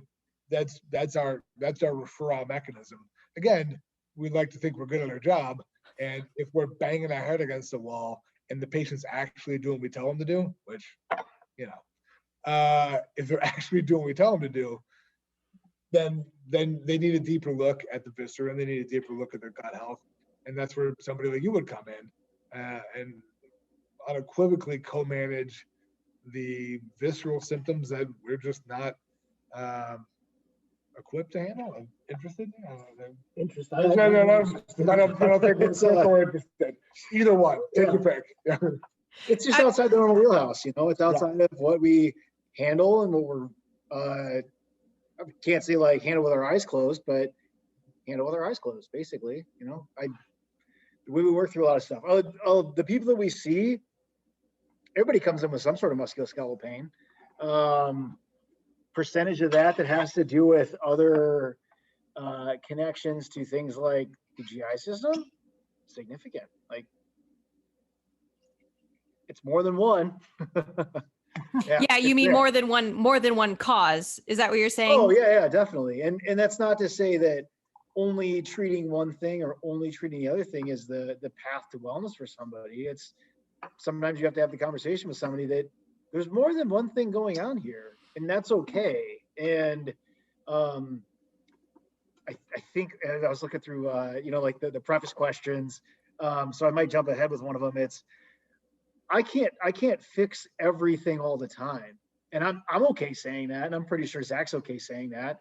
S2: that's our referral mechanism. Again, we'd like to think we're good at our job, and if we're banging our head against the wall and the patient's actually doing what we tell them to do, which, if they're actually doing what we tell them to do, then they need a deeper look at the viscera, and they need a deeper look at their gut health. And that's where somebody like you would come in and unequivocally co-manage the visceral symptoms that we're just not equipped to handle. I'm interested.
S3: Interesting.
S2: I don't think we're so interested. Either one, take your pick.
S3: It's just outside the normal wheelhouse, It's outside of what we handle and what we're. I can't say like handle with our eyes closed, but handle with our eyes closed, basically. We work through a lot of stuff. The people that we see, everybody comes in with some sort of musculoskeletal pain. Percentage of that has to do with other connections to things like the GI system, significant. Like, it's more than one.
S1: Yeah, you mean more than one cause. Is that what you're saying?
S3: Oh, yeah, definitely. And that's not to say that only treating one thing or only treating the other thing is the path to wellness for somebody. It's sometimes you have to have the conversation with somebody that there's more than one thing going on here, and that's okay. And I think as I was looking through, like the preface questions, so I might jump ahead with one of them. It's I can't fix everything all the time, and I'm okay saying that, and I'm pretty sure Zach's okay saying that,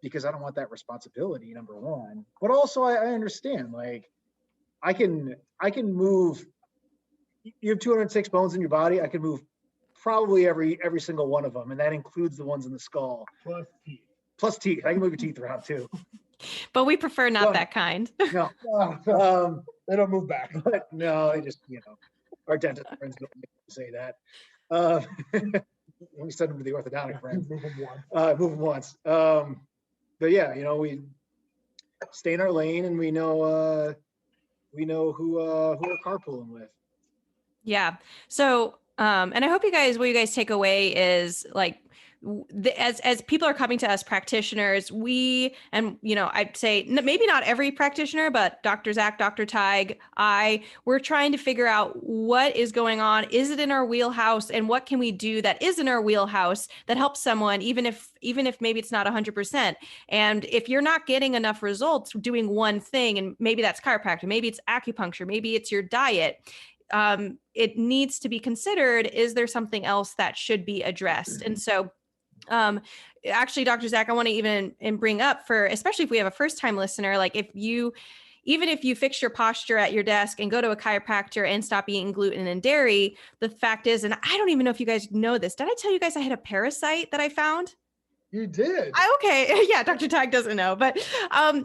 S3: because I don't want that responsibility, number one. But also I understand, like I can move. You have 206 bones in your body. I can move probably every single one of them, and that includes the ones in the skull. Plus teeth. I can move your teeth around too.
S1: But we prefer not that kind.
S3: No.
S2: They don't move back.
S3: But no, they just, our dentist friends don't say that. We send them to the orthodontic friends.
S2: Move them once.
S3: But yeah, we stay in our lane, and we know who we're carpooling with.
S1: Yeah. So, and I hope what you guys take away is like, as people are coming to us practitioners, I'd say maybe not every practitioner, but Dr. Zack, Dr. Tygue, we're trying to figure out what is going on. Is it in our wheelhouse, and what can we do that is in our wheelhouse that helps someone, even if maybe it's not 100%. And if you're not getting enough results doing one thing, and maybe that's chiropractic, maybe it's acupuncture, maybe it's your diet, it needs to be considered. Is there something else that should be addressed? And so, actually, Dr. Zack, I want to even bring up, for especially if we have a first time listener, like even if you fix your posture at your desk and go to a chiropractor and stop eating gluten and dairy, the fact is, and I don't even know if you guys know this, did I tell you guys I had a parasite that I found?
S2: You did.
S1: Okay. Yeah. Dr. Tygue doesn't know, but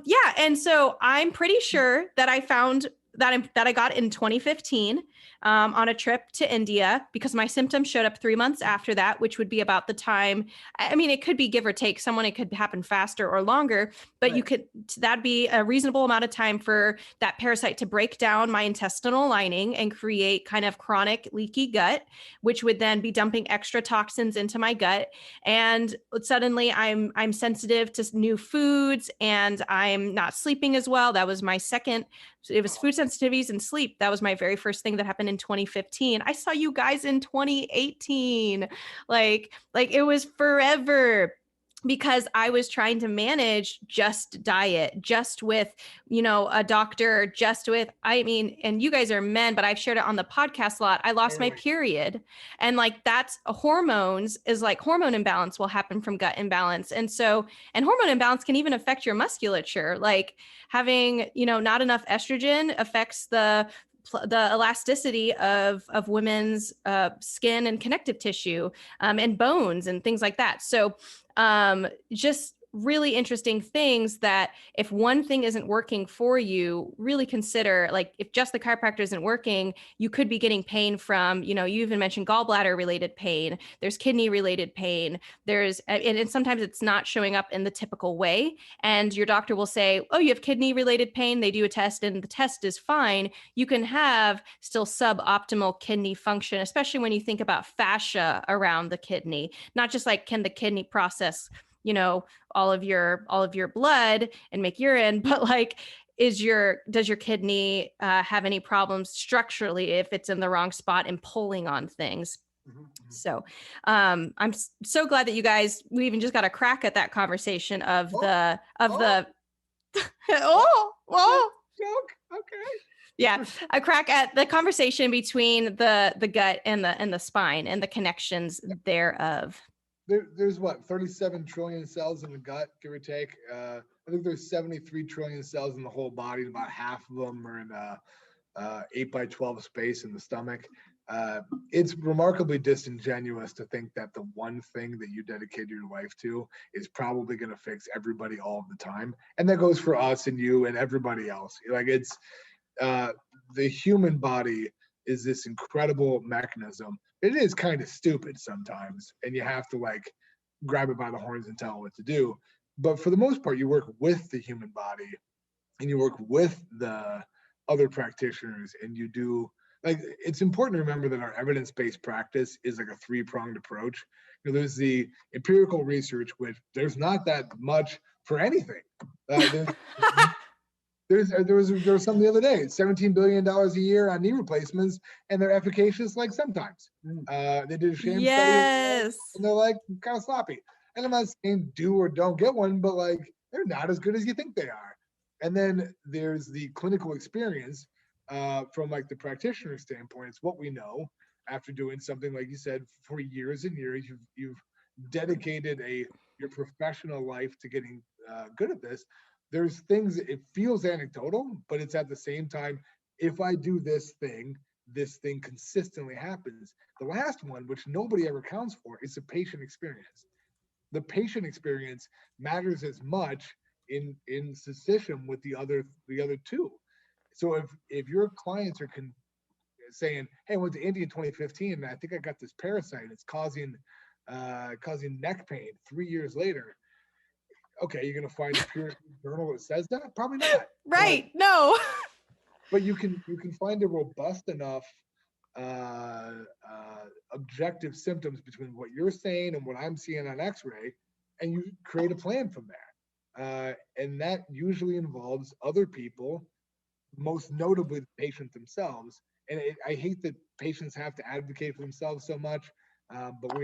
S1: yeah. And so I'm pretty sure that I found that I got in 2015 on a trip to India, because my symptoms showed up 3 months after that, which would be about the time. I mean, it could be give or take. It could happen faster or longer, but right. That'd be a reasonable amount of time for that parasite to break down my intestinal lining and create kind of chronic leaky gut, which would then be dumping extra toxins into my gut. And suddenly I'm sensitive to new foods, and I'm not sleeping as well. That was my second. It was food sensitivities and sleep. That was my very first thing that happened in 2015. I saw you guys in 2018. Like it was forever, because I was trying to manage just diet, just with, a doctor, and you guys are men, but I've shared it on the podcast a lot. I lost my period, and that's hormones, is like hormone imbalance will happen from gut imbalance. And hormone imbalance can even affect your musculature, like having, not enough estrogen affects the elasticity of women's skin and connective tissue, and bones and things like that. So just really interesting things that if one thing isn't working for you, really consider, like if just the chiropractor isn't working, you could be getting pain from, you even mentioned gallbladder related pain. There's kidney related pain. And sometimes it's not showing up in the typical way. And your doctor will say, oh, you have kidney related pain. They do a test and the test is fine. You can have still suboptimal kidney function, especially when you think about fascia around the kidney, not just like, can the kidney process all of your blood and make urine, but does your kidney have any problems structurally if it's in the wrong spot and pulling on things? Mm-hmm. So I'm so glad that we even just got a crack at that conversation of the
S2: joke. Okay.
S1: Yeah, a crack at the conversation between the gut and the spine and the connections thereof.
S2: There's 37 trillion cells in the gut, give or take. I think there's 73 trillion cells in the whole body, and about half of them are in 8x12 space in the stomach. It's remarkably disingenuous to think that the one thing that you dedicate your life to is probably going to fix everybody all of the time. And that goes for us and you and everybody else. It's the human body is this incredible mechanism. It is kind of stupid sometimes, and you have to grab it by the horns and tell it what to do. But for the most part, you work with the human body, and you work with the other practitioners, and you do it's important to remember that our evidence-based practice is a three-pronged approach. There's the empirical research, which there's not that much for anything. There was some the other day, $17 billion a year on knee replacements, and they're efficacious like sometimes. They did a sham study, and they're like kind of sloppy. And I'm not saying do or don't get one, but like they're not as good as you think they are. And then there's the clinical experience from like the practitioner standpoint. It's what we know after doing something like you said for years and years. You've dedicated your professional life to getting good at this. There's things, it feels anecdotal, but it's at the same time, if I do this thing consistently happens. The last one, which nobody ever counts for, is the patient experience. The patient experience matters as much in succession with the other two. So if your clients are saying, hey, I went to India in 2015 and I think I got this parasite, it's causing neck pain 3 years later. Okay, you're gonna find a peer journal that says that? Probably not.
S1: Right. No.
S2: But you can find a robust enough objective symptoms between what you're saying and what I'm seeing on X-ray, and you create a plan from there. And that usually involves other people, most notably the patient themselves. And I hate that patients have to advocate for themselves so much, but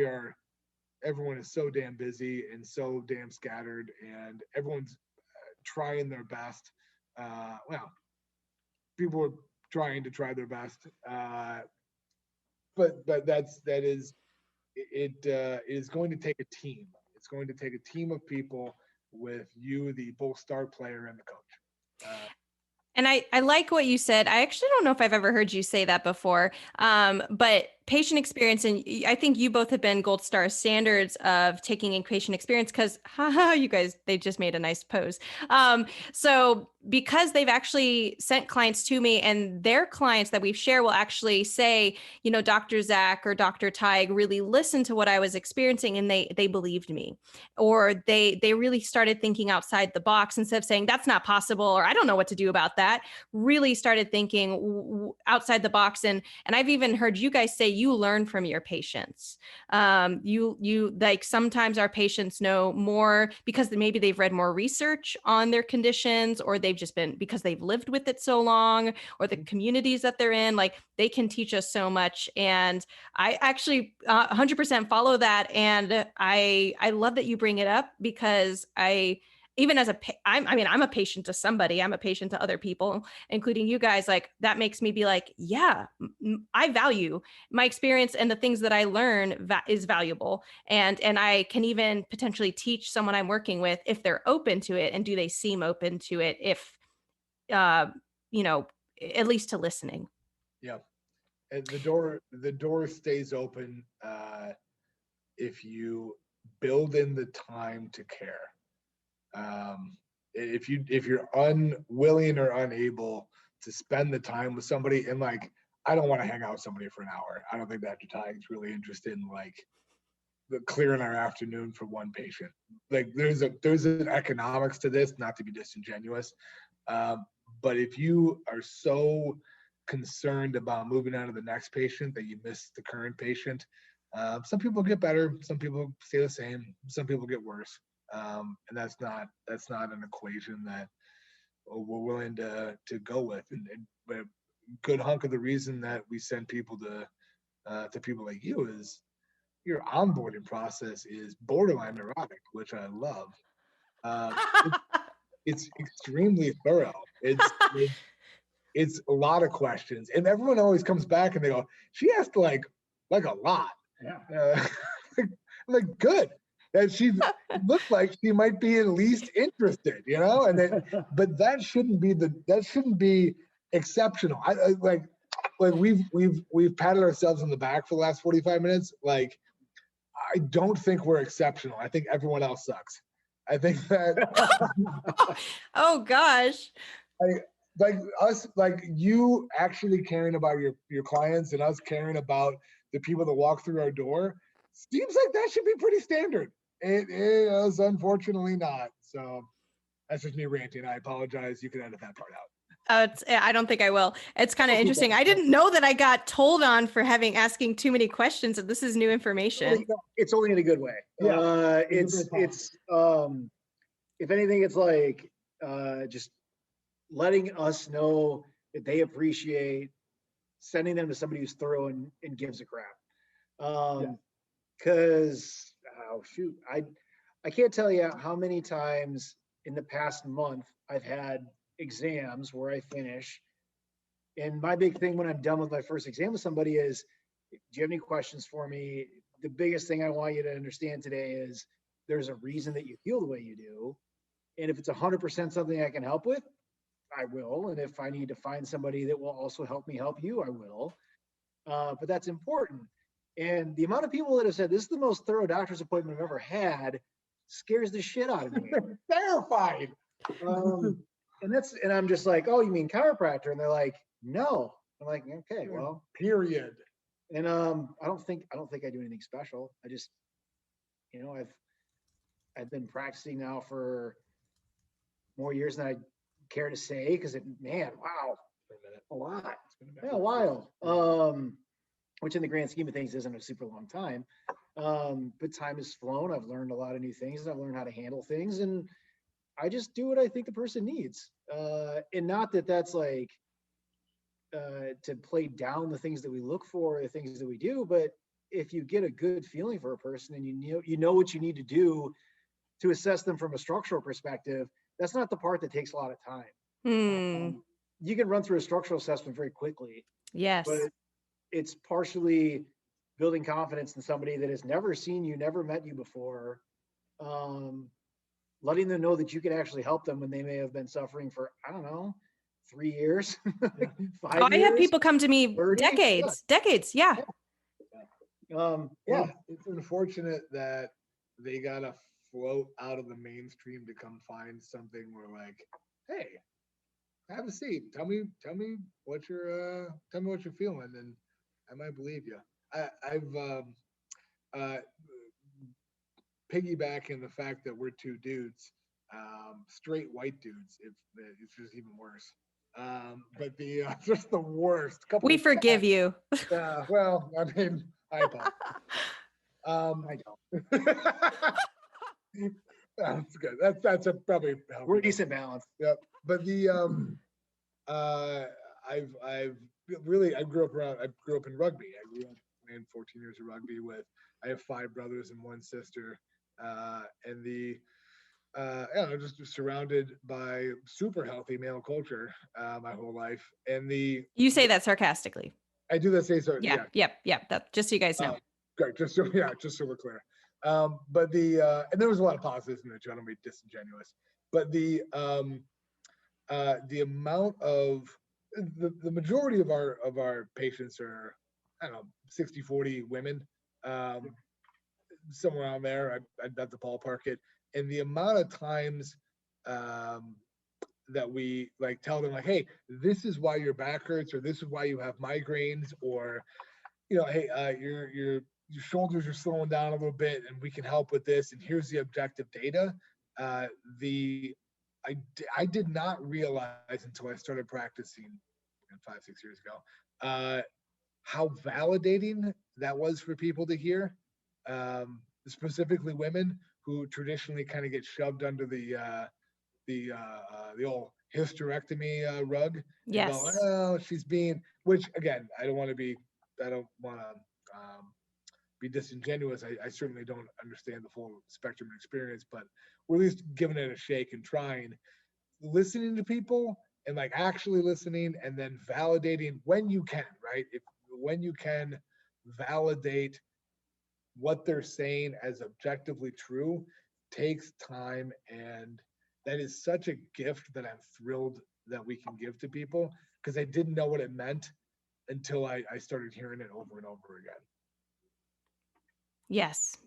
S2: everyone is so damn busy and so damn scattered, and everyone's trying their best. Well, people are trying to try their best, but that is going to take a team. It's going to take a team of people with you, the both star player and the coach.
S1: And I like what you said. I actually don't know if I've ever heard you say that before, but patient experience, and I think you both have been gold star standards of taking in patient experience because, you guys, they just made a nice pose. So because they've actually sent clients to me, and their clients that we share will actually say, Dr. Zack or Dr. Tygue really listened to what I was experiencing, and they believed me, or they really started thinking outside the box instead of saying that's not possible, or I don't know what to do about that. Really started thinking outside the box, and I've even heard you guys say you learn from your patients. You like sometimes our patients know more because maybe they've read more research on their conditions, or they've just been because they've lived with it so long, or the communities that they're in, like they can teach us so much. And I actually 100% follow that. And I love that you bring it up because even as I'm a patient to somebody, I'm a patient to other people, including you guys. Like that makes me be like, yeah, I value my experience, and the things that I learn is valuable. And I can even potentially teach someone I'm working with if they're open to it. And do they seem open to it? If, at least to listening.
S2: Yeah. And the door stays open if you build in the time to care. If you're unwilling or unable to spend the time with somebody, and like I don't want to hang out with somebody for an hour. I don't think Dr. Tygue is really interested in like clearing our afternoon for one patient. Like there's an economics to this, not to be disingenuous, but if you are so concerned about moving on to the next patient that you miss the current patient, some people get better, some people stay the same, some people get worse. And that's not an equation that we're willing to go with. And but a good hunk of the reason that we send people to people like you is your onboarding process is borderline neurotic, which I love. It's extremely thorough. It's a lot of questions, and everyone always comes back and they go, "She asked like a lot."
S3: Yeah.
S2: Like good. That she looked like she might be at least interested, and then, but that shouldn't be exceptional. I like we've patted ourselves on the back for the last 45 minutes. Like, I don't think we're exceptional. I think everyone else sucks. I think that.
S1: Oh gosh.
S2: Like us, like you actually caring about your clients and us caring about the people that walk through our door seems like that should be pretty standard. It is unfortunately not. So that's just me ranting. I apologize. You can edit that part out.
S1: I don't think I will. It's kind of interesting. I didn't know that I got told on for asking too many questions, and this is new information.
S3: It's only in a good way.
S2: Yeah.
S3: It's if anything, it's like just letting us know that they appreciate sending them to somebody who's thorough and gives a crap. Cause oh shoot, I can't tell you how many times in the past month I've had exams where I finish. And my big thing when I'm done with my first exam with somebody is, do you have any questions for me? The biggest thing I want you to understand today is there's a reason that you feel the way you do. And if it's 100% something I can help with, I will. And if I need to find somebody that will also help me help you, I will. But that's important. And the amount of people that have said, this is the most thorough doctor's appointment I've ever had, scares the shit out of me.
S2: Terrified.
S3: And I'm just like, oh, you mean chiropractor? And they're like, no. I'm like, okay, well,
S2: period.
S3: And I don't think I do anything special. I just, I've been practicing now for more years than I care to say, because wow, a lot. Yeah, a while. Which in the grand scheme of things isn't a super long time. But time has flown. I've learned a lot of new things. I've learned how to handle things, and I just do what I think the person needs. And not that that's like to play down the things that we look for, the things that we do, but if you get a good feeling for a person and you know what you need to do to assess them from a structural perspective, that's not the part that takes a lot of time. You can run through a structural assessment very quickly.
S1: Yes.
S3: But it's partially building confidence in somebody that has never seen you, never met you before, letting them know that you can actually help them when they may have been suffering for, I don't know, 3 years, 5 years.
S1: I have people come to me
S3: 30?
S1: decades. Yeah.
S2: It's unfortunate that they gotta float out of the mainstream to come find something where like, hey, have a seat. Tell me what you're feeling, and I might believe you. I've piggybacking the fact that we're two dudes, straight white dudes. It's just even worse. But the just the worst.
S1: We forgive you.
S2: Yeah. Well, I mean, I apologize.
S3: I don't.
S2: That's good. That's a probably
S3: We're a decent balance.
S2: Yep. But the I grew up in rugby. I grew up playing 14 years of rugby I have 5 brothers and 1 sister. And just surrounded by super healthy male culture my whole life. And
S1: you say that sarcastically.
S2: I do that say so.
S1: Yeah. Yep. That just so you guys know.
S2: Great. Just so we're clear. But and there was a lot of positives in it too. I don't be disingenuous, but the amount of the majority of our patients are, I don't know, 60-40 women, somewhere around there. I'd have to ballpark it. And the amount of times that we like tell them like, hey, this is why your back hurts, or this is why you have migraines, or hey, your shoulders are slowing down a little bit, and we can help with this. And here's the objective data. I did not realize until I started practicing 5-6 years ago how validating that was for people to hear, specifically women who traditionally kind of get shoved under the old hysterectomy rug.
S1: Yes.
S2: Go, oh, she's being, which again, I don't want to be disingenuous. I certainly don't understand the full spectrum of experience, but we're at least giving it a shake and trying, listening to people and like actually listening, and then validating when you can, right? When you can validate what they're saying as objectively true takes time, and that is such a gift that I'm thrilled that we can give to people, because I didn't know what it meant until I started hearing it over and over again.
S1: Yes.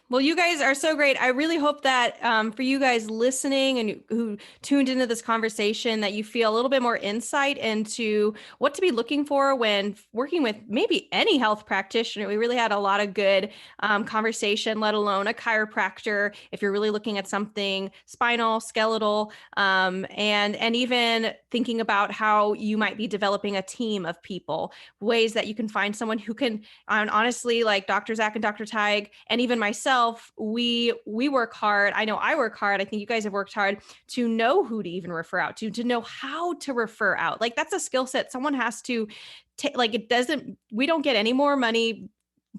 S1: Well, you guys are so great. I really hope that for you guys listening and who tuned into this conversation, that you feel a little bit more insight into what to be looking for when working with maybe any health practitioner. We really had a lot of good conversation, let alone a chiropractor, if you're really looking at something spinal, skeletal, and even thinking about how you might be developing a team of people, ways that you can find someone who can, honestly, like Dr. Zack and Dr. Tygue, and even even myself, we work hard. I know I work hard. I think you guys have worked hard to know who to even refer out to know how to refer out. Like that's a skill set someone has to take. Like we don't get any more money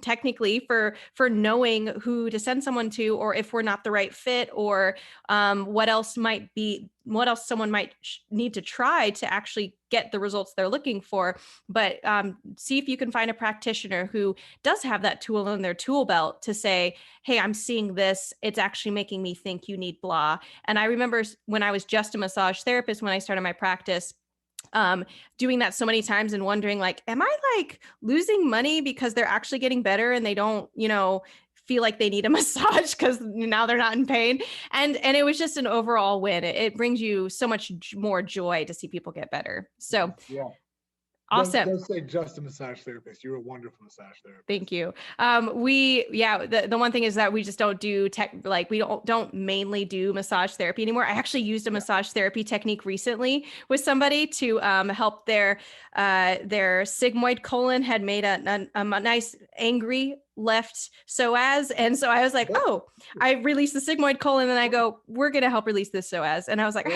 S1: technically for knowing who to send someone to, or if we're not the right fit, or what else someone might need to try to actually get the results they're looking for. But see if you can find a practitioner who does have that tool in their tool belt to say, hey, I'm seeing this, it's actually making me think you need blah. And I remember when I was just a massage therapist, when I started my practice, doing that so many times and wondering like, am I like losing money because they're actually getting better and they don't, feel like they need a massage because now they're not in pain. And it was just an overall win. It brings you so much more joy to see people get better. So
S2: yeah.
S1: Awesome.
S2: Don't say just a massage therapist. You're a wonderful massage therapist.
S1: Thank you. The one thing is that we just don't do we don't mainly do massage therapy anymore. I actually used a massage therapy technique recently with somebody to help their sigmoid colon had made a nice angry left psoas. And so I was like, oh, I released the sigmoid colon and I go, we're going to help release this psoas. And I was like, I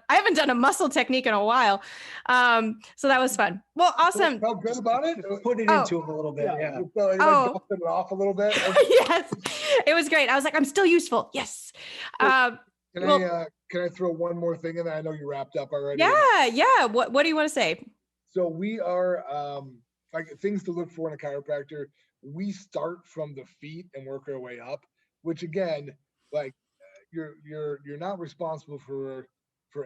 S1: haven't done a muscle technique in a while. So that was fun. Well, awesome.
S2: Felt good about it?
S3: Put it into him a little bit. Yeah.
S2: You felt like dusting it off a little bit?
S1: Yes. It was great. I was like, I'm still useful. Yes.
S2: Can I throw one more thing in there? I know you wrapped up already.
S1: Yeah. What do you want to say?
S2: So we are like things to look for in a chiropractor. We start from the feet and work our way up, which again, like you're not responsible for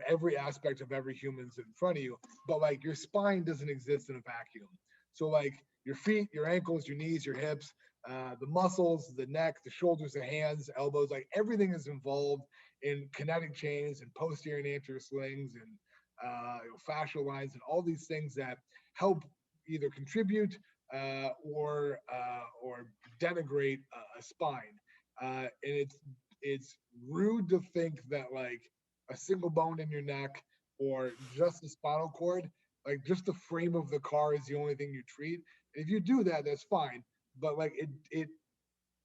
S2: every aspect of every human's in front of you, but like your spine doesn't exist in a vacuum. So like your feet, your ankles, your knees, your hips, the muscles, the neck, the shoulders, the hands, elbows, like everything is involved in kinetic chains and posterior and anterior slings and fascial lines and all these things that help either contribute or denigrate a spine. And it's rude to think that like a single bone in your neck or just the spinal cord, like just the frame of the car is the only thing you treat. If you do that, that's fine. But like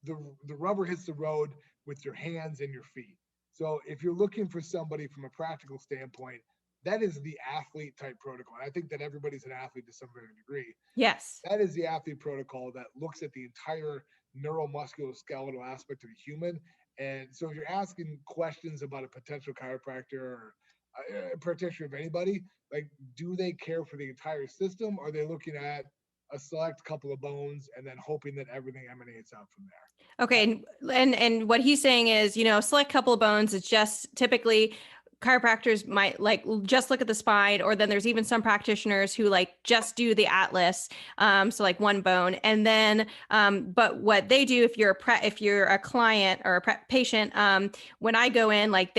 S2: the rubber hits the road with your hands and your feet. So if you're looking for somebody from a practical standpoint, that is the athlete type protocol. And I think that everybody's an athlete to some degree.
S1: Yes.
S2: That is the athlete protocol that looks at the entire neuromusculoskeletal aspect of the human. And so if you're asking questions about a potential chiropractor or a practitioner of anybody, like, do they care for the entire system? Or are they looking at a select couple of bones and then hoping that everything emanates out from there?
S1: Okay. And what he's saying is, select couple of bones is just typically chiropractors might like just look at the spine, or then there's even some practitioners who like just do the atlas. So like one bone. And then, but what they do, if you're a client or a patient, when I go in, like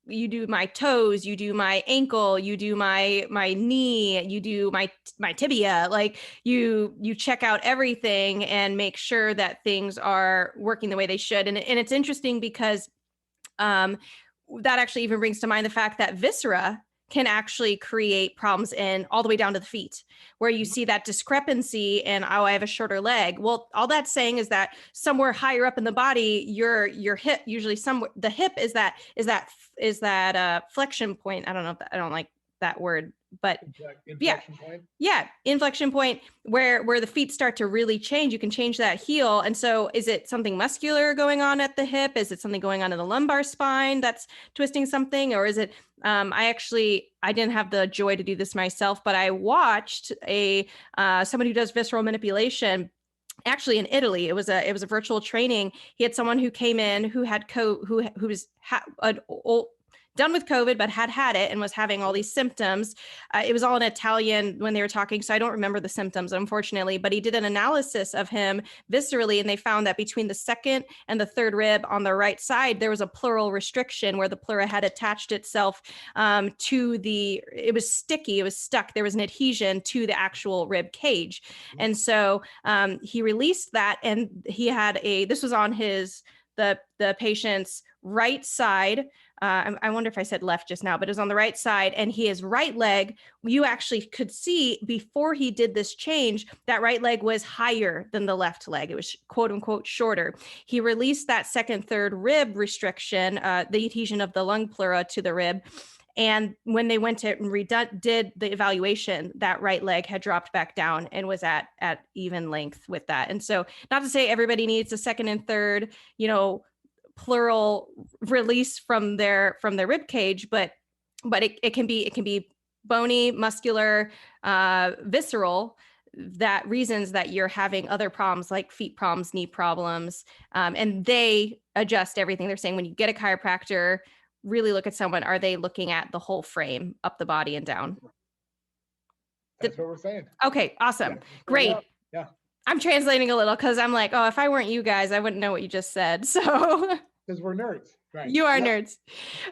S1: you do my toes, you do my ankle, you do my knee, you do my tibia, like you check out everything and make sure that things are working the way they should. And it's interesting because, that actually even brings to mind the fact that viscera can actually create problems in all the way down to the feet, where you see that discrepancy in, I have a shorter leg. Well, all that's saying is that somewhere higher up in the body, your hip, usually the hip is that flexion point. I don't like that word, but
S2: inflection point.
S1: Yeah, inflection point where the feet start to really change. You can change that heel. And so is it something muscular going on at the hip? Is it something going on in the lumbar spine that's twisting something? Or is it, I didn't have the joy to do this myself, but I watched somebody who does visceral manipulation. Actually, in Italy, it was a virtual training. He had someone who came in who had who was done with COVID, but had it and was having all these symptoms. It was all in Italian when they were talking, so I don't remember the symptoms, unfortunately, but he did an analysis of him viscerally, and they found that between the second and the third rib on the right side, there was a pleural restriction where the pleura had attached itself it was sticky, it was stuck. There was an adhesion to the actual rib cage. And so he released that, and he had this was on the patient's right side, I wonder if I said left just now, but it was on the right side, and his right leg, you actually could see before he did this change, that right leg was higher than the left leg. It was quote unquote shorter. He released that second, third rib restriction, the adhesion of the lung pleura to the rib. And when they went to did the evaluation, that right leg had dropped back down and was at even length with that. And so, not to say everybody needs a second and third, pleural release from their rib cage, but it can be bony, muscular, visceral, that reasons that you're having other problems like feet problems, knee problems, and they adjust everything. They're saying when you get a chiropractor, really look at someone, are they looking at the whole frame, up the body and down?
S2: That's what we're saying.
S1: Okay, awesome.
S2: Yeah.
S1: Great.
S2: Yeah.
S1: I'm translating a little because I'm like, oh, if I weren't you guys, I wouldn't know what you just said. So
S2: Because we're nerds, right?
S1: You are nerds.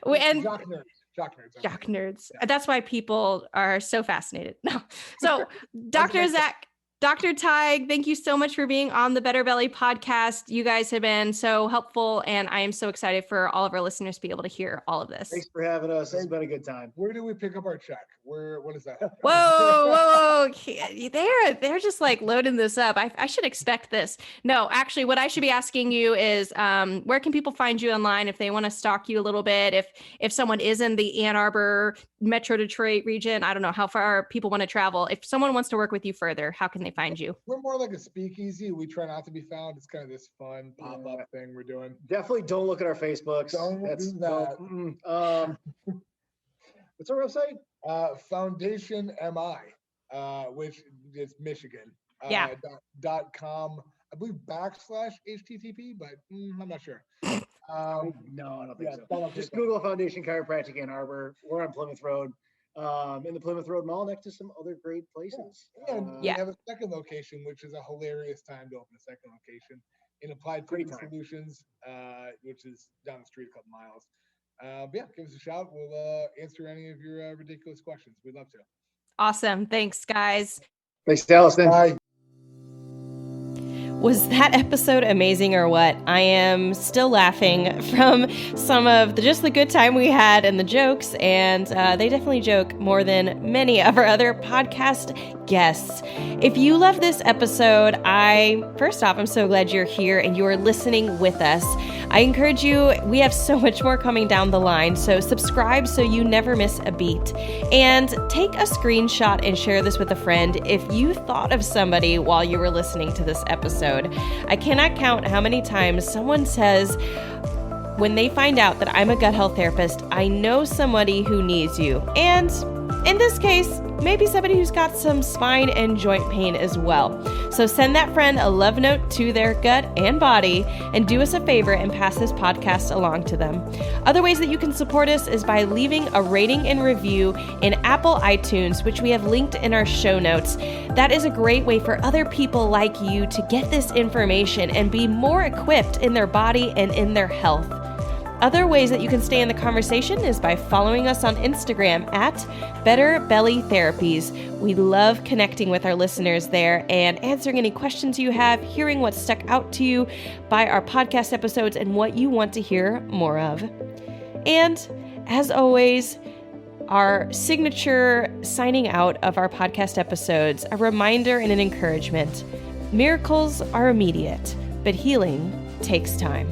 S1: And
S2: Jock nerds.
S1: Jock nerds.
S2: Yeah.
S1: That's why people are so fascinated. No. So Dr. Zack, Dr. Tygue, thank you so much for being on the Better Belly podcast. You guys have been so helpful, and I am so excited for all of our listeners to be able to hear all of this.
S3: Thanks for having us. It's been a good time.
S2: Where do we pick up our check? What is that?
S1: Whoa. They're just like loading this up. I should expect this. No, actually, what I should be asking you is where can people find you online if they want to stalk you a little bit? If someone is in the Ann Arbor, Metro Detroit region, I don't know how far people want to travel. If someone wants to work with you further, how can they find you?
S2: We're more like a speakeasy. We try not to be found. It's kind of this fun pop-up thing we're doing.
S3: Definitely don't look at our Facebooks.
S2: Don't do that.
S3: What's our website?
S2: Foundation MI, which is Michigan.
S1: Yeah.
S2: .com. I believe /HTTP, but I'm not sure.
S3: No, I don't think so.
S2: Just
S3: Just Google Foundation Chiropractic Ann Arbor. We're on Plymouth Road, in the Plymouth Road Mall, next to some other great places.
S2: And we have a second location, which is a hilarious time to open a second location in Applied Fitness Solutions, which is down the street a couple miles. Give us a shout. We'll answer any of your ridiculous questions. We'd love to.
S1: Awesome. Thanks, guys.
S3: Thanks, Allison.
S2: Bye.
S1: Was that episode amazing or what? I am still laughing from some of the good time we had and the jokes, and they definitely joke more than many of our other podcast guests. If you love this episode, first off, I'm so glad you're here and you are listening with us. I encourage you, we have so much more coming down the line, so subscribe so you never miss a beat. And take a screenshot and share this with a friend if you thought of somebody while you were listening to this episode. I cannot count how many times someone says, when they find out that I'm a gut health therapist, I know somebody who needs you. And in this case, maybe somebody who's got some spine and joint pain as well. So send that friend a love note to their gut and body, and do us a favor and pass this podcast along to them. Other ways that you can support us is by leaving a rating and review in Apple iTunes, which we have linked in our show notes. That is a great way for other people like you to get this information and be more equipped in their body and in their health. Other ways that you can stay in the conversation is by following us on Instagram at Better Belly Therapies. We love connecting with our listeners there and answering any questions you have, hearing what stuck out to you by our podcast episodes and what you want to hear more of. And as always, our signature signing out of our podcast episodes, a reminder and an encouragement. Miracles are immediate, but healing takes time.